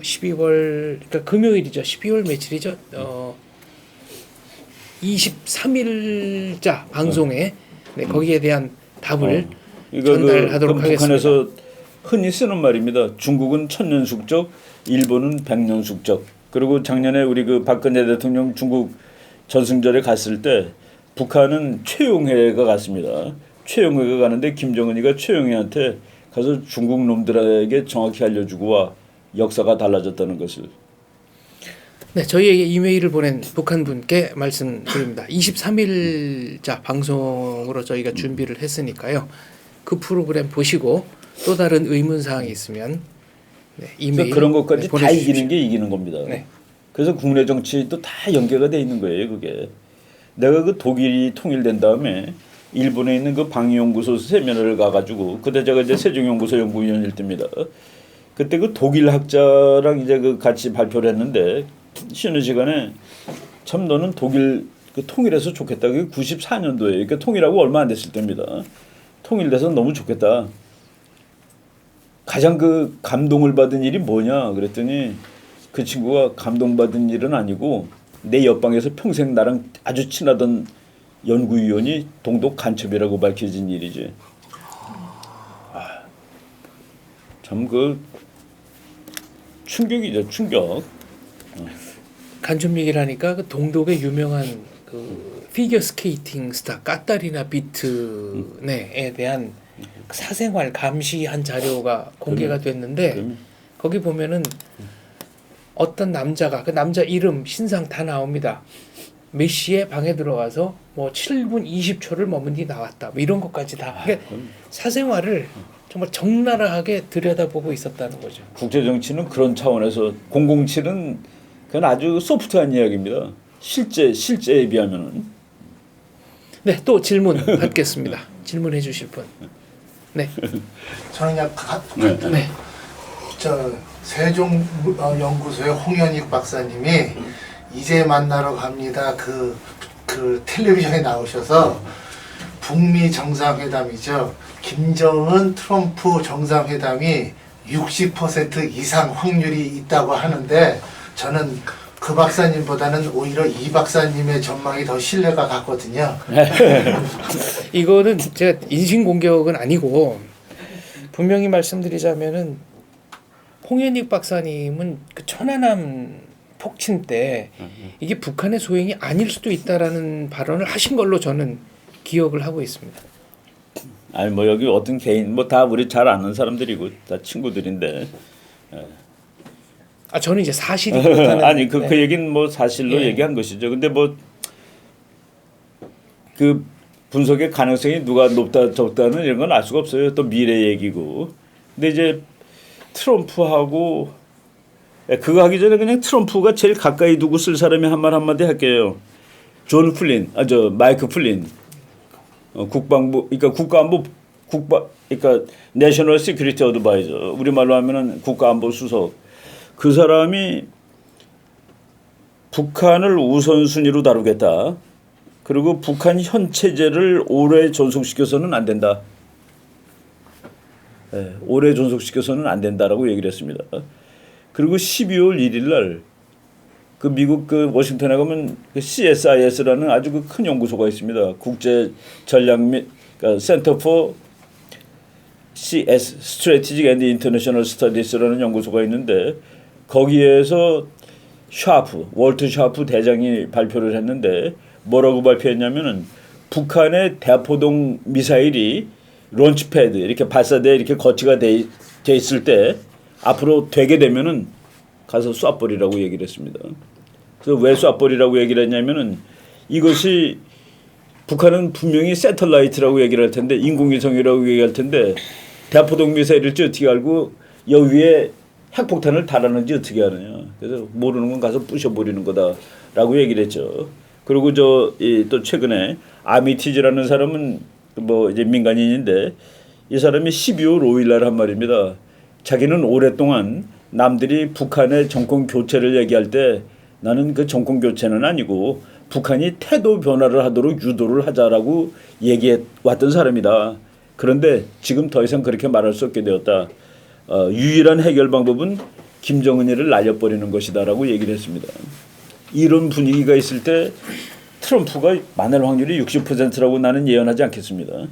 12월 그러니까 금요일이죠. 12월 며칠이죠? 23일자 방송에 거기에 대한 답을 전달하도록 하겠습니다. 북한에서 흔히 쓰는 말입니다. 중국은 1000년 숙적, 일본은 100년 숙적. 그리고 작년에 우리 그 박근혜 대통령 중국 전승절에 갔을 때 북한은 최용해가 갔습니다. 최용해가 가는데 김정은이가 최용해한테 가서 중국 놈들에게 정확히 알려주고 와 역사가 달라졌다는 것을. 네, 저희에게 이메일을 보낸 북한 분께 말씀드립니다. 23일자 방송으로 저희가 준비를 했으니까요. 그 프로그램 보시고 또 다른 의문 사항이 있으면 이메일 그런 것까지 다 보내주십시오. 이기는 게 이기는 겁니다. 네. 그래서 국내 정치도 다 연계가 돼 있는 거예요. 그게 내가 그 독일이 통일된 다음에 일본에 있는 그 방위연구소 세미나를 가가지고 그때 제가 이제 세종연구소 연구위원일 때입니다. 그때 그 독일 학자랑 이제 그 같이 발표를 했는데 쉬는 시간에 참 너는 독일 그 통일해서 좋겠다. 그게 94년도에 그러니까 통일하고 얼마 안 됐을 때입니다. 통일돼서 너무 좋겠다. 가장 그 감동을 받은 일이 뭐냐 그랬더니 그 친구가 감동받은 일은 아니고 내 옆방에서 평생 나랑 아주 친하던 연구위원이 동독 간첩이라고 밝혀진 일이지. 참 그 충격이죠, 충격. 간접 얘기라니까 그 동독의 유명한 그 피겨 스케이팅 스타 까타리나 비트네에 대한 사생활 감시한 자료가 공개가 됐는데 거기 보면은 어떤 남자가 그 남자 이름 신상 다 나옵니다. 몇 시에 방에 들어가서 뭐 7분 20초를 머문 뒤 나왔다. 뭐 이런 것까지 다 그러니까 사생활을 정말 적나라하게 들여다보고 있었다는 거죠. 국제 정치는 그런 차원에서 007은 그건 아주 소프트한 이야기입니다. 실제에 비하면은. 네, 또 질문 받겠습니다. 질문해 주실 분. 네. 저는 그냥 네. 저 세종 연구소의 홍현익 박사님이 이제 만나러 갑니다. 그 텔레비전에 나오셔서 북미 정상회담이죠. 김정은 트럼프 정상회담이 60% 이상 확률이 있다고 하는데 저는 그 박사님보다는 오히려 이 박사님의 전망이 더 신뢰가 갔거든요. 이거는 제가 인신공격은 아니고 분명히 말씀드리자면은 홍현익 박사님은 그 천안함 폭침 때 이게 북한의 소행이 아닐 수도 있다라는 발언을 하신 걸로 저는 기억을 하고 있습니다. 아니 뭐 여기 어떤 개인 뭐 다 우리 잘 아는 사람들이고 다 친구들인데 저는 이제 사실이 그렇다는 아니 그 얘기는 뭐 사실로 예. 얘기한 것이죠. 근데 뭐 그 분석의 가능성이 누가 높다 적다는 이런 건 알 수가 없어요. 또 미래 얘기고. 근데 이제 트럼프하고 그거 하기 전에 그냥 트럼프가 제일 가까이 두고 쓸 사람이 한 말 한마디 할게요. 존 플린, 마이크 플린, 국방부, 그러니까 그러니까 내셔널 시큐리티 어드바이저, 우리말로 하면은 국가안보 수석. 그 사람이 북한을 우선순위로 다루겠다. 그리고 북한 현 체제를 오래 존속시켜서는 안 된다. 네, 오래 존속시켜서는 안 된다라고 얘기를 했습니다. 그리고 12월 1일 날 그 미국 그 워싱턴에 가면 그 CSIS라는 아주 그 큰 연구소가 있습니다. 국제 전략 및 그러니까 Center for CS Strategic and International Studies라는 연구소가 있는데 거기에서 월터 샤프 대장이 발표를 했는데 뭐라고 발표했냐면은 북한의 대포동 미사일이 론치패드 이렇게 발사대 이렇게 거치가 돼 있을 때 앞으로 되게 되면은 가서 쏴버리라고 얘기를 했습니다. 그래서 왜 쏴버리라고 얘기를 했냐면은 이것이 북한은 분명히 새틀라이트라고 얘기를 할 텐데 인공위성이라고 얘기할 텐데 대포동 미사일일지 어떻게 알고 여기에 핵폭탄을 달았는지 어떻게 아느냐. 그래서 모르는 건 가서 부셔버리는 거다라고 얘기를 했죠. 그리고 또 최근에 아미티즈라는 사람은 뭐 이제 민간인인데 이 사람이 12월 5일 날 한 말입니다. 자기는 오랫동안 남들이 북한의 정권 교체를 얘기할 때 나는 그 정권 교체는 아니고 북한이 태도 변화를 하도록 유도를 하자라고 얘기해 왔던 사람이다. 그런데 지금 더 이상 그렇게 말할 수 없게 되었다. 유일한 해결 방법은 김정은이를 날려버리는 것이다라고 얘기를 했습니다. 이런 분위기가 있을 때 트럼프가 만날 확률이 60%라고 나는 예언하지 않겠습니다.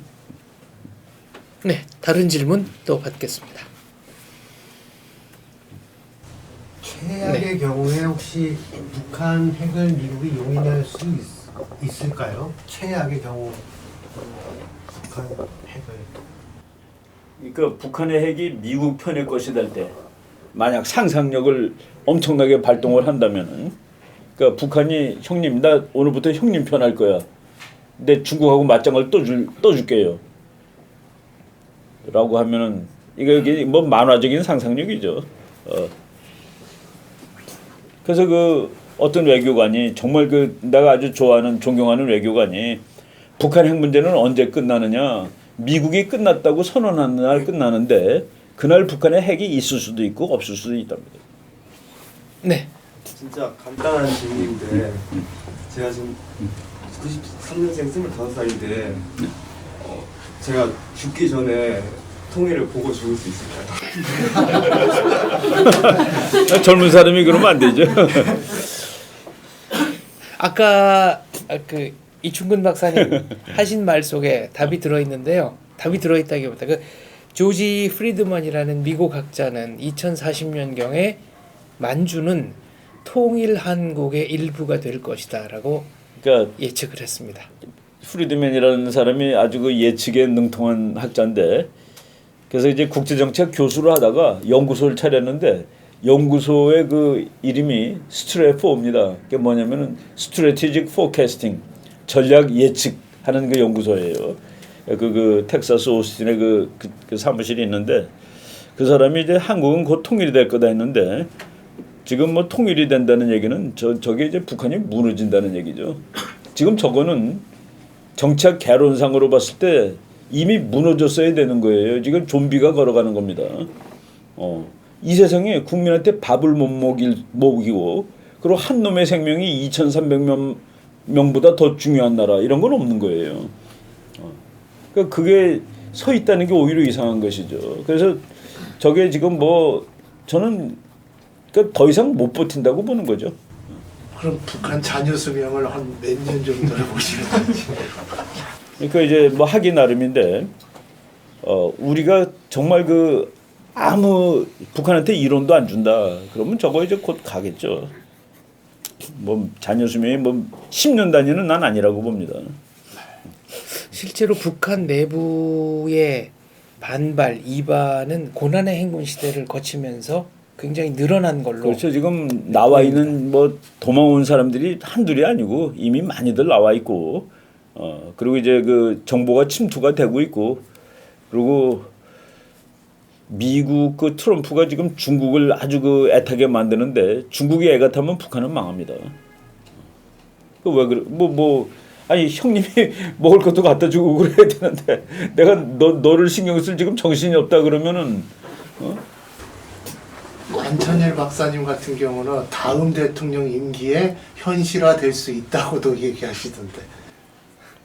네, 다른 질문 또 받겠습니다. 최악의 경우에 혹시 북한 핵을 미국이 용인할 수 있을까요? 최악의 경우 북한 핵을. 그러니까 북한의 핵이 미국 편의 것이 될 때 만약 상상력을 엄청나게 발동을 한다면은 그러니까 북한이 형님 나 오늘부터 형님 편할 거야. 근데 중국하고 맞짱을 떠줄게요. 라고 하면은 이게 뭐 만화적인 상상력이죠. 그래서 그 어떤 외교관이 정말 그 내가 아주 좋아하는 존경하는 외교관이 북한 핵 문제는 언제 끝나느냐? 미국이 끝났다고 선언하는 날 끝나는데 그날 북한의 핵이 있을 수도 있고 없을 수도 있답니다. 네. 진짜 간단한 질문인데 제가 지금 93년생 25살인데 제가 죽기 전에 통일을 보고 죽을 수 있을까요? 젊은 사람이 그러면 안 되죠. 아까 그 이충근 박사님 하신 말 속에 답이 들어있는데요. 답이 들어있다기보다 그 조지 프리드먼이라는 미국 학자는 2040년경에 만주는 통일 한국의 일부가 될 것이다라고 그러니까 예측을 했습니다. 프리드맨이라는 사람이 아주 그 예측에 능통한 학자인데 그래서 이제 국제정책 교수를 하다가 연구소를 차렸는데 연구소의 그 이름이 스트레포입니다. 그게 뭐냐면은 Strategic Forecasting 전략 예측하는 그 연구소예요. 그 텍사스 오스틴에 그 사무실이 있는데 그 사람이 이제 한국은 곧 통일이 될 거다 했는데 지금 뭐 통일이 된다는 얘기는 저게 이제 북한이 무너진다는 얘기죠. 지금 저거는 정책 개론상으로 봤을 때 이미 무너졌어야 되는 거예요. 지금 좀비가 걸어가는 겁니다. 이 세상에 국민한테 밥을 못 먹이고 그리고 한 놈의 생명이 2,300명보다 더 중요한 나라 이런 건 없는 거예요. 그러니까 그게 서 있다는 게 오히려 이상한 것이죠. 그래서 저게 지금 뭐 저는 그러니까 더 이상 못 버틴다고 보는 거죠. 그럼 북한 잔여 수명을 한 몇 년 정도를 보시는 건지. 그러니까 이제 뭐 하기 나름인데 우리가 정말 그 아무 북한한테 이론도 안 준다. 그러면 저거 이제 곧 가겠죠. 뭐 잔여 수명이 뭐 10년 단위는 난 아니라고 봅니다. 실제로 북한 내부의 반발, 이반은 고난의 행군 시대를 거치면서 굉장히 늘어난 걸로. 그렇죠. 지금 나와 있는 뭐 도망온 사람들이 한둘이 아니고 이미 많이들 나와 있고, 그리고 이제 그 정보가 침투가 되고 있고, 그리고 미국 그 트럼프가 지금 중국을 아주 그 애타게 만드는데 중국이 애가 타면 북한은 망합니다. 그 왜 그래? 아니 형님이 먹을 것도 갖다 주고 그래야 되는데 내가 너를 신경 쓸 지금 정신이 없다 그러면은 안천일 박사님 같은 경우는 다음 대통령 임기에 현실화될 수 있다고도 얘기하시던데.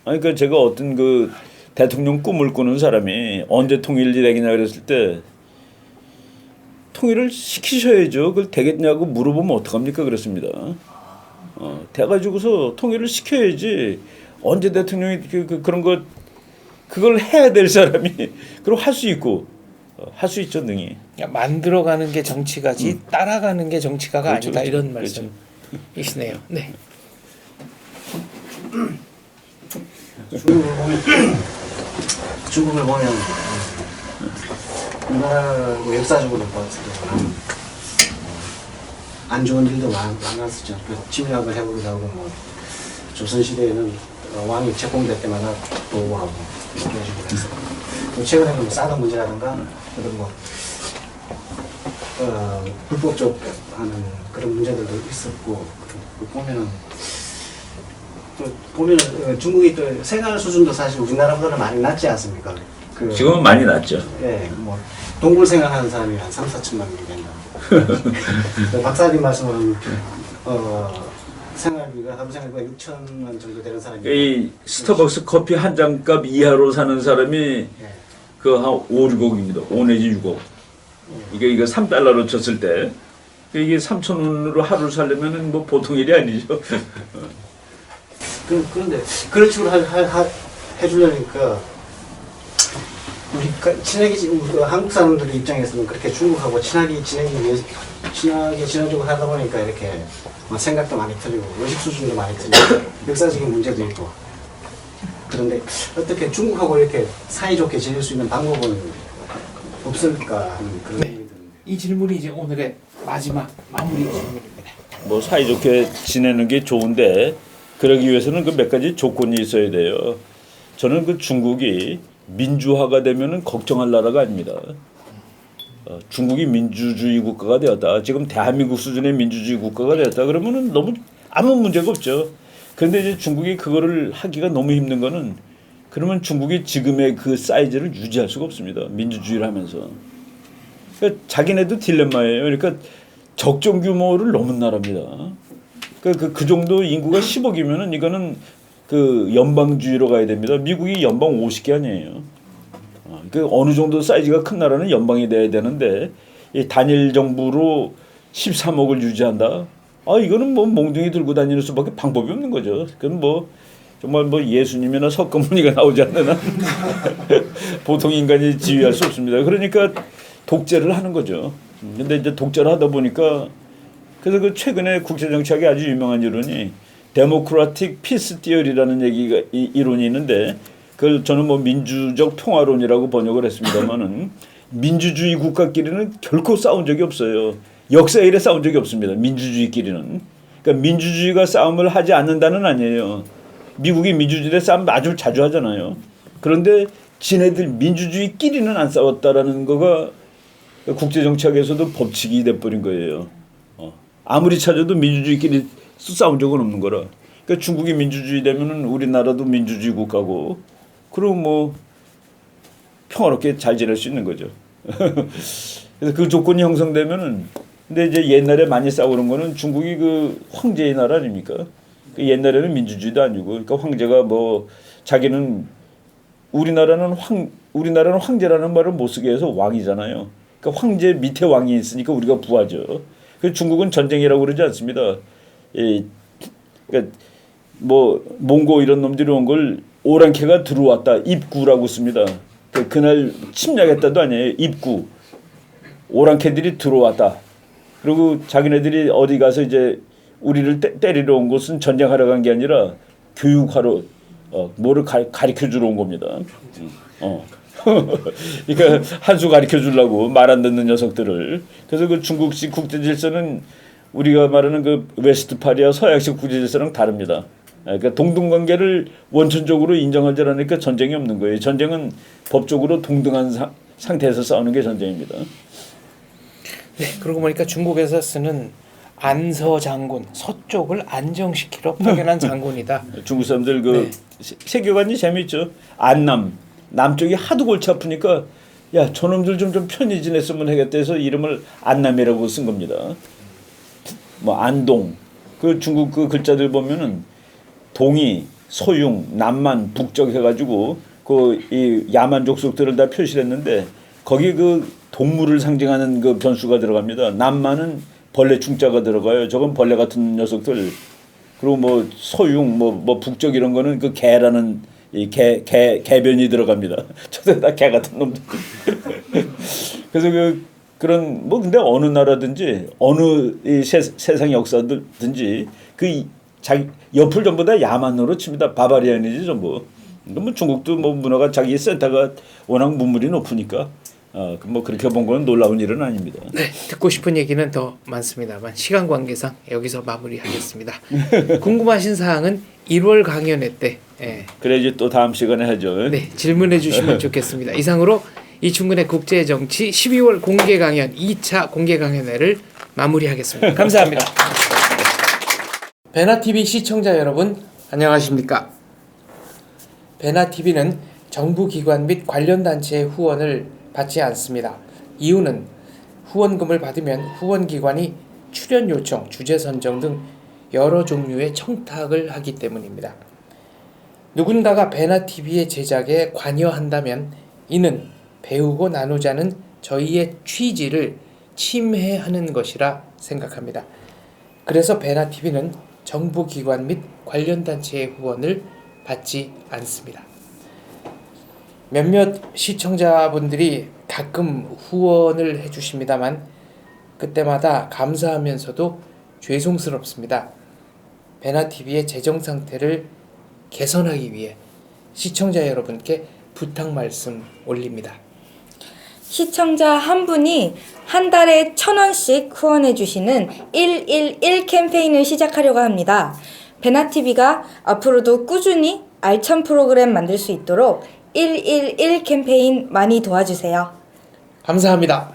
아니 그러니까 제가 어떤 그 대통령 꿈을 꾸는 사람이 언제 통일이 되겠냐 그랬을 때 통일을 시키셔야죠. 그걸 되겠냐고 물어보면 어떡합니까 그랬습니다. 돼가지고서 통일을 시켜야지. 언제 대통령이 그런 거 그걸 해야 될 사람이 그럼 할 수 있고 할 수 있죠 능히. 만들어가는 게 정치가지 따라가는 게 정치가가 그렇죠, 아니다 이런 그렇죠. 말씀이시네요. 네. 중국을 보면 우리나라 역사적으로 봤을 때 안 좋은 일도 많았었죠. 침략을 해보기도 하고 뭐 조선시대에는 왕이 책봉될 때마다 보호하고 이런 식으로 해서 최근에는 뭐 사드 문제라든가 그런 뭐 불법적 하는 그런 문제들도 있었고 보면은 중국이 또 생활 수준도 사실 우리나라보다는 많이 낮지 않습니까? 지금은 많이 낮죠. 예, 뭐 동굴 생활하는 사람이 한 3-4천만 명이 된다. 박사님 말씀은 생활비가 하루 생활비가 6천 원 정도 되는 사람이 이 스타벅스 커피 한 잔값 이하로 사는 사람이 예. 그 한 5, 6억입니다. 5 내지 6억. 이게 3달러로 쳤을 때 이게 3,000원으로 하루 살려면은 뭐 보통 일이 아니죠. 그런데 그런 식으로 해주려니까 우리 친하게 한국 사람들 입장에서는 그렇게 중국하고 친하게 지내려고 하다 보니까 이렇게 생각도 많이 틀리고 의식 수준도 많이 틀리고 역사적인 문제도 있고 그런데 어떻게 중국하고 이렇게 사이좋게 지낼 수 있는 방법은 없을까 하는 그런 생각이 드는데 이 질문이 이제 오늘의 마지막 마무리 질문입니다. 뭐 사이좋게 지내는 게 좋은데 그러기 위해서는 그 몇 가지 조건이 있어야 돼요. 저는 그 중국이 민주화가 되면은 걱정할 나라가 아닙니다. 중국이 민주주의 국가가 되었다. 지금 대한민국 수준의 민주주의 국가가 되었다. 그러면은 너무 아무 문제가 없죠. 그런데 이제 중국이 그거를 하기가 너무 힘든 거는 그러면 중국이 지금의 그 사이즈를 유지할 수가 없습니다. 민주주의를 하면서. 그러니까 자기네도 딜레마예요. 그러니까 적정 규모를 넘은 나라입니다. 그 정도 인구가 10억이면은 이거는 그 연방주의로 가야 됩니다. 미국이 연방 50개 아니에요. 그 어느 정도 사이즈가 큰 나라는 연방이 돼야 되는데 이 단일 정부로 13억을 유지한다. 이거는 뭐 몽둥이 들고 다니는 수밖에 방법이 없는 거죠. 그건 뭐 정말 뭐 예수님이나 석가모니가 나오지 않는 한 보통 인간이 지휘할 수 없습니다. 그러니까 독재를 하는 거죠. 근데 이제 독재를 하다 보니까 그래서 그 최근에 국제정치학에 아주 유명한 이론이 데모크라틱 피스 티어리라는 이론이 있는데 그걸 저는 뭐 민주적 평화론이라고 번역을 했습니다만은 민주주의 국가끼리는 결코 싸운 적이 없어요. 역사 이래 싸운 적이 없습니다. 민주주의끼리는. 그러니까 민주주의가 싸움을 하지 않는다는 아니에요. 미국이 민주주의에 싸움 아주 자주 하잖아요. 그런데 지네들 민주주의끼리는 안 싸웠다라는 거가 국제정치학에서도 법칙이 돼버린 거예요. 아무리 찾아도 민주주의끼리 싸운 적은 없는 거라. 그러니까 중국이 민주주의 되면은 우리나라도 민주주의 국가고, 그럼 뭐 평화롭게 잘 지낼 수 있는 거죠. 그래서 그 조건이 형성되면은, 근데 이제 옛날에 많이 싸우는 거는 중국이 그 황제의 나라 아닙니까? 그 옛날에는 민주주의도 아니고, 그러니까 황제가 뭐 자기는 우리나라는 황제라는 말을 못 쓰게 해서 왕이잖아요. 그러니까 황제 밑에 왕이 있으니까 우리가 부하죠. 그 중국은 전쟁이라고 그러지 않습니다. 그러니까 뭐 몽고 이런 놈들이 온 걸 오랑캐가 들어왔다 입구라고 씁니다. 그날 침략했다도 아니에요. 입구. 오랑캐들이 들어왔다. 그리고 자기네들이 어디 가서 이제 우리를 때리러 온 곳은 전쟁하러 간 게 아니라 교육하러 뭐를 가르쳐 주러 온 겁니다. 그러니까 한 수 가르쳐 주려고 말 안 듣는 녀석들을. 그래서 그 중국식 국제 질서는 우리가 말하는 그 웨스트파리아 서양식 국제 질서랑 다릅니다. 그러니까 동등 관계를 원천적으로 인정하지 않으니까 전쟁이 없는 거예요. 전쟁은 법적으로 동등한 상태에서 싸우는 게 전쟁입니다. 네, 그러고 보니까 중국에서 쓰는 안서 장군, 서쪽을 안정시키러 파견한 장군이다. 중국 사람들 그 네. 세계관이 재미있죠. 안남 남쪽이 하도 골치 아프니까 야 저놈들 좀 편히 지냈으면 하겠다 해서 이름을 안남이라고 쓴 겁니다. 뭐 안동 그 중국 그 글자들 보면은 동이, 소융, 남만, 북적 해가지고 그 이 야만 족속들을 다 표시했는데 거기 그 동물을 상징하는 그 변수가 들어갑니다. 남만은 벌레 충자가 들어가요. 저건 벌레 같은 녀석들. 그리고 뭐 소융, 뭐 북적 이런 거는 그 개라는 이 개변이 들어갑니다. 저도 다 개 같은 놈들. 그래서 그런 뭐 근데 어느 나라든지 어느 이 세상 역사든지 그 자기 옆을 전부 다 야만으로 칩니다. 바바리안이지 전부. 뭐 중국도 뭐 문화가 자기 센터가 워낙 문물이 높으니까 뭐 그렇게 본 건 놀라운 일은 아닙니다. 네, 듣고 싶은 얘기는 더 많습니다만 시간 관계상 여기서 마무리하겠습니다. 궁금하신 사항은 1월 강연회 때 그래야지 또 다음 시간에 하죠. 네, 질문해 주시면 좋겠습니다. 이상으로 이충근의 국제정치 12월 공개 강연 2차 공개 강연회를 마무리하겠습니다. 감사합니다. 베나TV 시청자 여러분 안녕하십니까? 베나TV는 정부기관 및 관련 단체의 후원을 받지 않습니다. 이유는 후원금을 받으면 후원기관이 출연 요청, 주제 선정 등 여러 종류의 청탁을 하기 때문입니다. 누군가가 베나TV의 제작에 관여한다면 이는 배우고 나누자는 저희의 취지를 침해하는 것이라 생각합니다. 그래서 베나TV는 정부기관 및 관련 단체의 후원을 받지 않습니다. 몇몇 시청자분들이 가끔 후원을 해주십니다만 그때마다 감사하면서도 죄송스럽습니다. 베나TV의 재정 상태를 개선하기 위해 시청자 여러분께 부탁 말씀 올립니다. 시청자 한 분이 한 달에 1,000원씩 후원해 주시는 111 캠페인을 시작하려고 합니다. 베나TV가 앞으로도 꾸준히 알찬 프로그램 만들 수 있도록 111 캠페인 많이 도와주세요. 감사합니다.